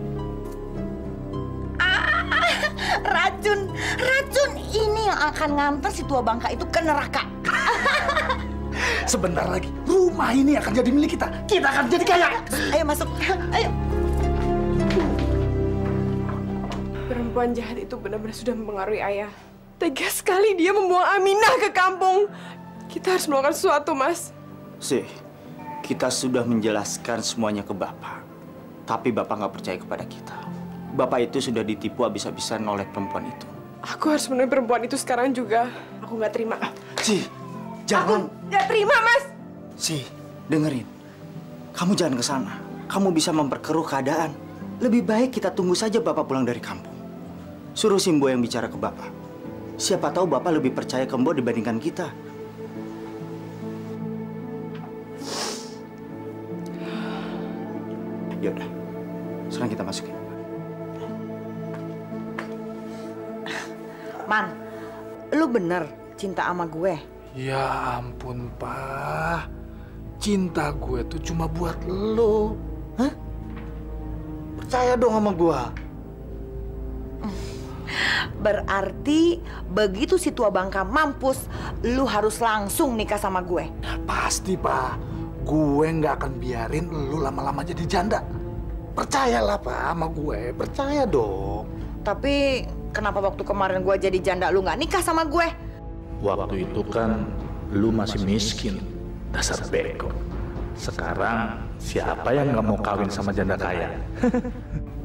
Racun ini yang akan nganter si tua bangka itu ke neraka. Sebentar lagi, rumah ini akan jadi milik kita. Kita akan jadi kaya. Ayo masuk, ayo. Perempuan jahat itu benar-benar sudah mempengaruhi ayah. Tega sekali dia membuang Aminah ke kampung. Kita harus melakukan sesuatu, Mas. Sih, kita sudah menjelaskan semuanya ke Bapak. Tapi Bapak nggak percaya kepada kita. Bapak itu sudah ditipu habis-habisan oleh perempuan itu. Aku harus menemui perempuan itu sekarang juga. Aku nggak terima. Sih, Jangan. Aku nggak terima, Mas. Si, dengerin. Kamu jangan ke sana. Kamu bisa memperkeruh keadaan. Lebih baik kita tunggu saja Bapak pulang dari kampung. Suruh Simbo yang bicara ke Bapak. Siapa tahu Bapak lebih percaya ke Mbok dibandingkan kita. Yaudah, sekarang kita masukin. Man, lu bener cinta sama gue? Ya ampun, Pak. Cinta gue tuh cuma buat lo. Hah? Percaya dong sama gue. Berarti begitu si tua Bangka mampus, lu harus langsung nikah sama gue. Nah, pasti, Pak. Gue nggak akan biarin lu lama-lama jadi janda. Percayalah, Pak, sama gue. Percaya dong. Tapi kenapa waktu kemarin gue jadi janda lu nggak nikah sama gue? Waktu itu kan lu masih miskin, dasar beko. Sekarang siapa yang nggak mau kawin sama janda kaya?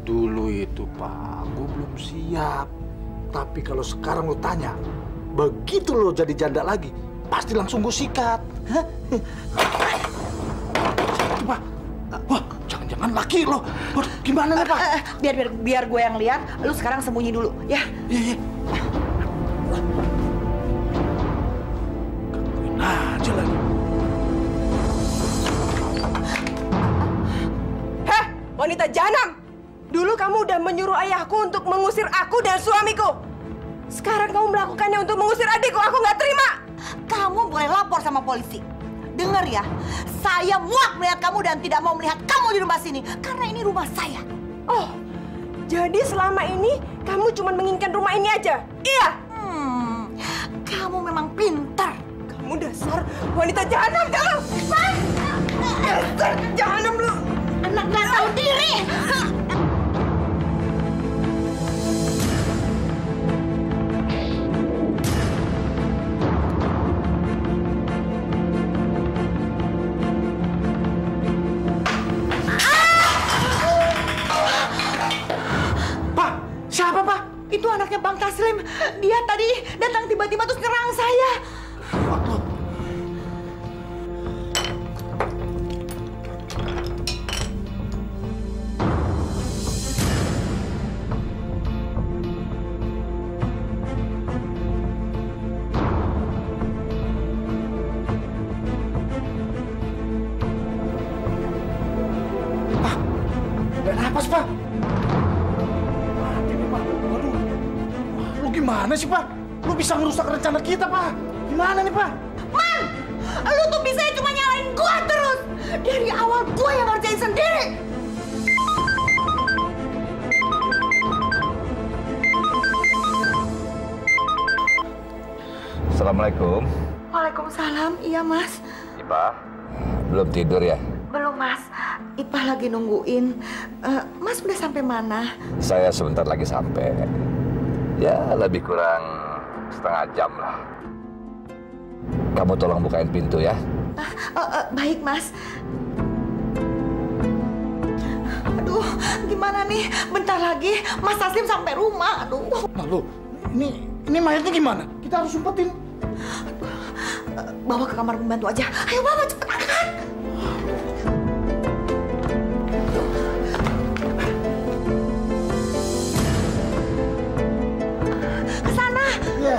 Dulu itu, Pak, gue belum siap. Tapi kalau sekarang lu tanya, begitu lo jadi janda lagi, pasti langsung gue sikat. Pak, wah, jangan-jangan laki lo. Waduh, gimana nih, Pak? Biar gue yang lihat. Lu sekarang sembunyi dulu, ya? Iya. Gangguin aja lagi. Heh, wanita jahanam! Dulu kamu udah menyuruh ayahku untuk mengusir aku dan suamiku. Sekarang kamu melakukannya untuk mengusir adikku. Aku nggak terima. Kamu boleh lapor sama polisi. Dengar ya, saya muak melihat kamu dan tidak mau melihat kamu di rumah sini. Karena ini rumah saya. Oh, jadi selama ini kamu cuma menginginkan rumah ini aja? Iya? Kamu memang pintar. Kamu dasar wanita jahanam kamu! Dasar jahanam lu! Anak gak tahu diri! Siapa, Pak? Itu anaknya Bang Taslim. Dia tadi datang tiba-tiba terus nyerang saya. Pak, nggak napas, Pak. Gimana sih, Pak? Lu bisa ngerusak rencana kita, Pak. Gimana nih, Pak? Man! Lu tuh bisa cuma nyalain gua terus. Dari awal gua yang ngerjain sendiri. Assalamualaikum. Waalaikumsalam. Iya, Mas. Ipah, belum tidur ya? Belum, Mas. Ipah lagi nungguin. Mas udah sampai mana? Saya sebentar lagi sampai. Ya, lebih kurang setengah jam lah. Kamu tolong bukain pintu ya. Baik, Mas. Aduh, gimana nih? Bentar lagi Mas Taslim sampai rumah. Aduh. Nah, lu, ini mayatnya gimana? Kita harus umpetin. Bawa ke kamar pembantu aja. Ayo bawa cepet angkat. Ke sana. Ya.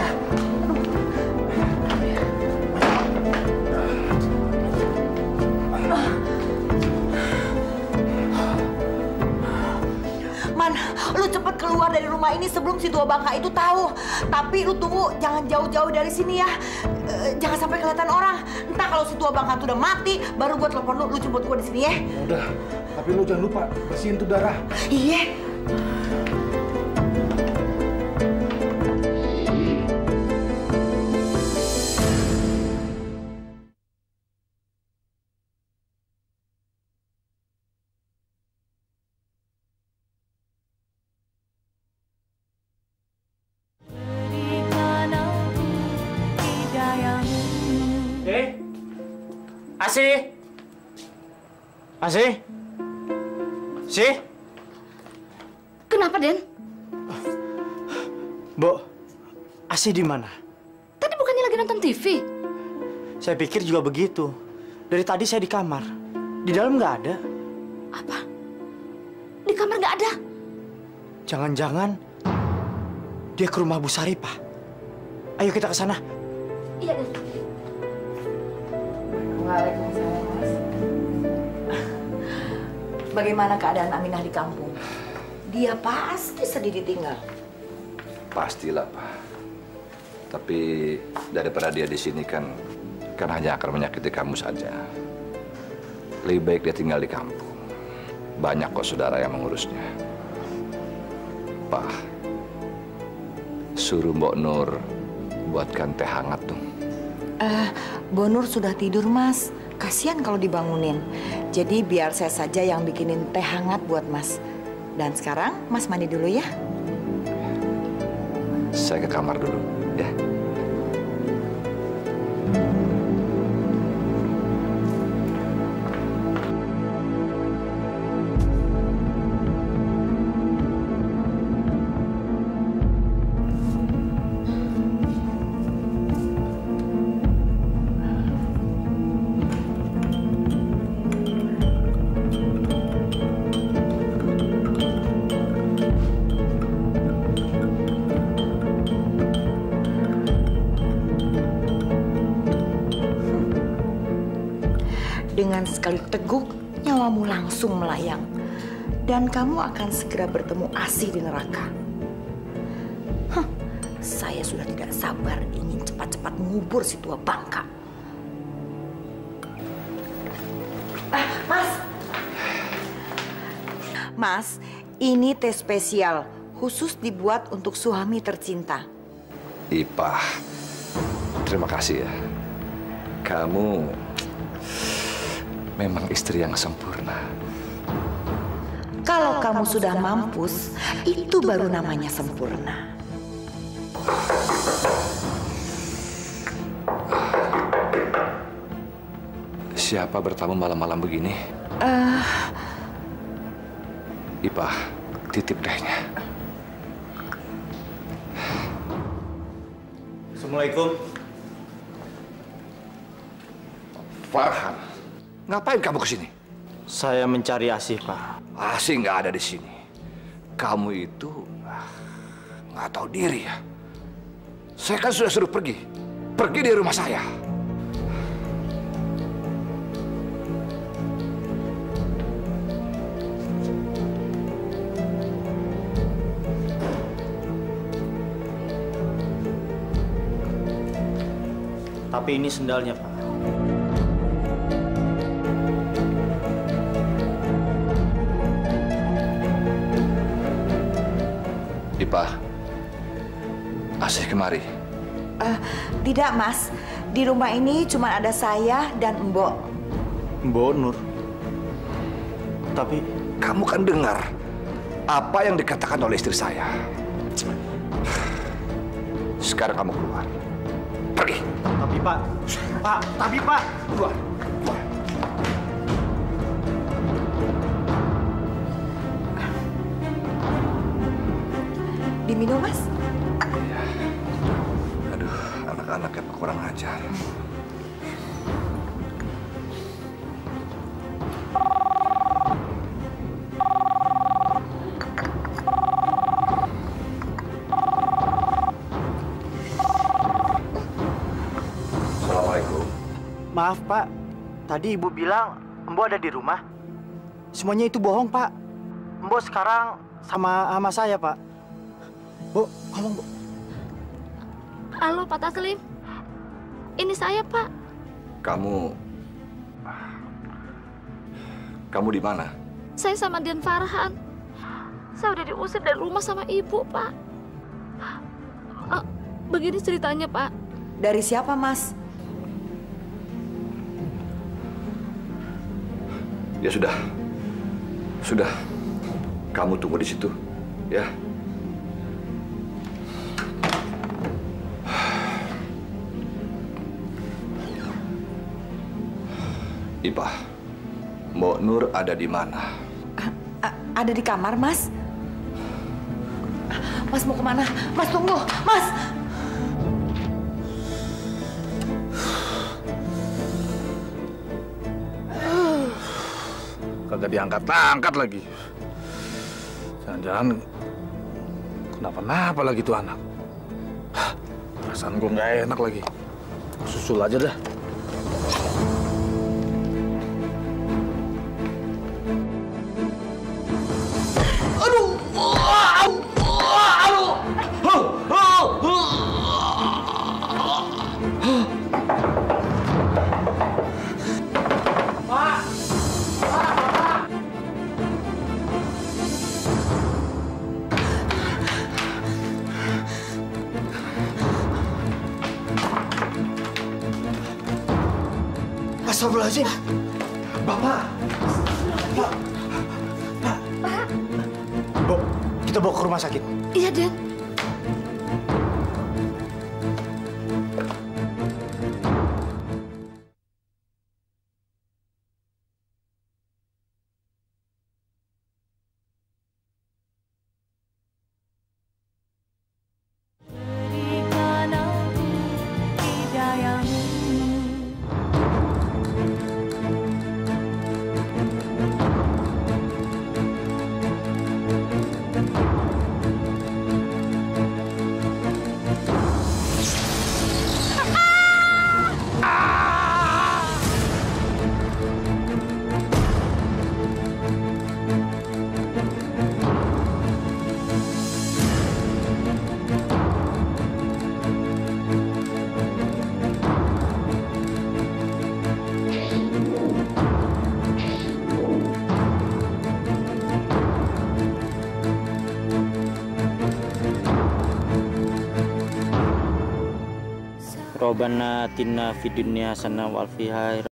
Man, lu cepet keluar dari rumah ini sebelum si tua Bangka itu tahu. Tapi lu tunggu, jangan jauh-jauh dari sini ya. Jangan sampai kelihatan orang. Entah kalau si tua Bangka itu udah mati, baru gue telepon lu jemput gue di sini ya. Udah, tapi lu jangan lupa bersihin tuh darah. Iya. Asih? Asih? Sih? Kenapa, Den? Mbok, Asih di mana? Tadi bukannya lagi nonton TV? Saya pikir juga begitu. Dari tadi saya di kamar. Di dalam nggak ada. Apa? Di kamar nggak ada? Jangan-jangan dia ke rumah Bu Sari, Pak. Ayo kita ke sana. Iya, Den. Waalaikumsalam, Mas. Bagaimana keadaan Aminah di kampung? Dia pasti sedih ditinggal. Pastilah, Pak. Tapi daripada dia di sini kan hanya akan menyakiti kamu saja. Lebih baik dia tinggal di kampung. Banyak kok saudara yang mengurusnya. Pak, suruh Mbok Nur buatkan teh hangat dong. Mbok Nur sudah tidur, Mas. Kasihan kalau dibangunin. Jadi biar saya saja yang bikinin teh hangat buat Mas. Dan sekarang Mas mandi dulu ya. Saya ke kamar dulu, ya. Dengan sekali teguk, nyawamu langsung melayang. Dan kamu akan segera bertemu Asih di neraka. Saya sudah tidak sabar ingin cepat-cepat mengubur si tua bangka. Mas! Mas, ini teh spesial. Khusus dibuat untuk suami tercinta. Ipah, terima kasih ya. Kamu memang istri yang sempurna. Kalau kamu sudah mampus, itu baru namanya sempurna. Siapa bertamu malam-malam begini? Ipah, titip tehnya. Assalamualaikum. Farhan, ngapain kamu kesini? Saya mencari Asih, Pak. Asih nggak ada di sini. Kamu itu nggak tahu diri ya. Saya kan sudah suruh pergi. Pergi dari rumah saya. Tapi ini sendalnya, Pak. Ipah, Asih kemari. Tidak, Mas. Di rumah ini cuma ada saya dan Mbok. Mbok Nur. Tapi Kamu kan dengar apa yang dikatakan oleh istri saya. Sekarang kamu keluar. Pergi. Tapi Pak, Keluar. Diminum, Mas? Aduh, anak-anak yang kurang ajar. Assalamualaikum. maaf Pak. Tadi Ibu bilang Mbok ada di rumah. Semuanya itu bohong, Pak. Mbok sekarang sama saya, Pak. Bu, ngomong, Bu. Halo, Pak Taslim. Ini saya, Pak. Kamu di mana? Saya sama Den Farhan. Saya udah diusir dari rumah sama ibu, Pak. Begini ceritanya, Pak. Dari siapa, Mas? Ya sudah. Sudah. Kamu tunggu di situ, ya. Ipah, Mbok Nur ada di mana? Ada di kamar, Mas. Mas mau kemana? Mas tunggu, Mas. kagak diangkat-angkat lagi. Jangan-jangan kenapa-napa lagi tuh anak. Perasaan gue nggak enak lagi. Susul aja dah. Astagfirullahaladzim. Bapak. Pak. Pak. Bu, kita bawa ke rumah sakit. Iya, Den. Robbana atina fid dunya hasanah wal fil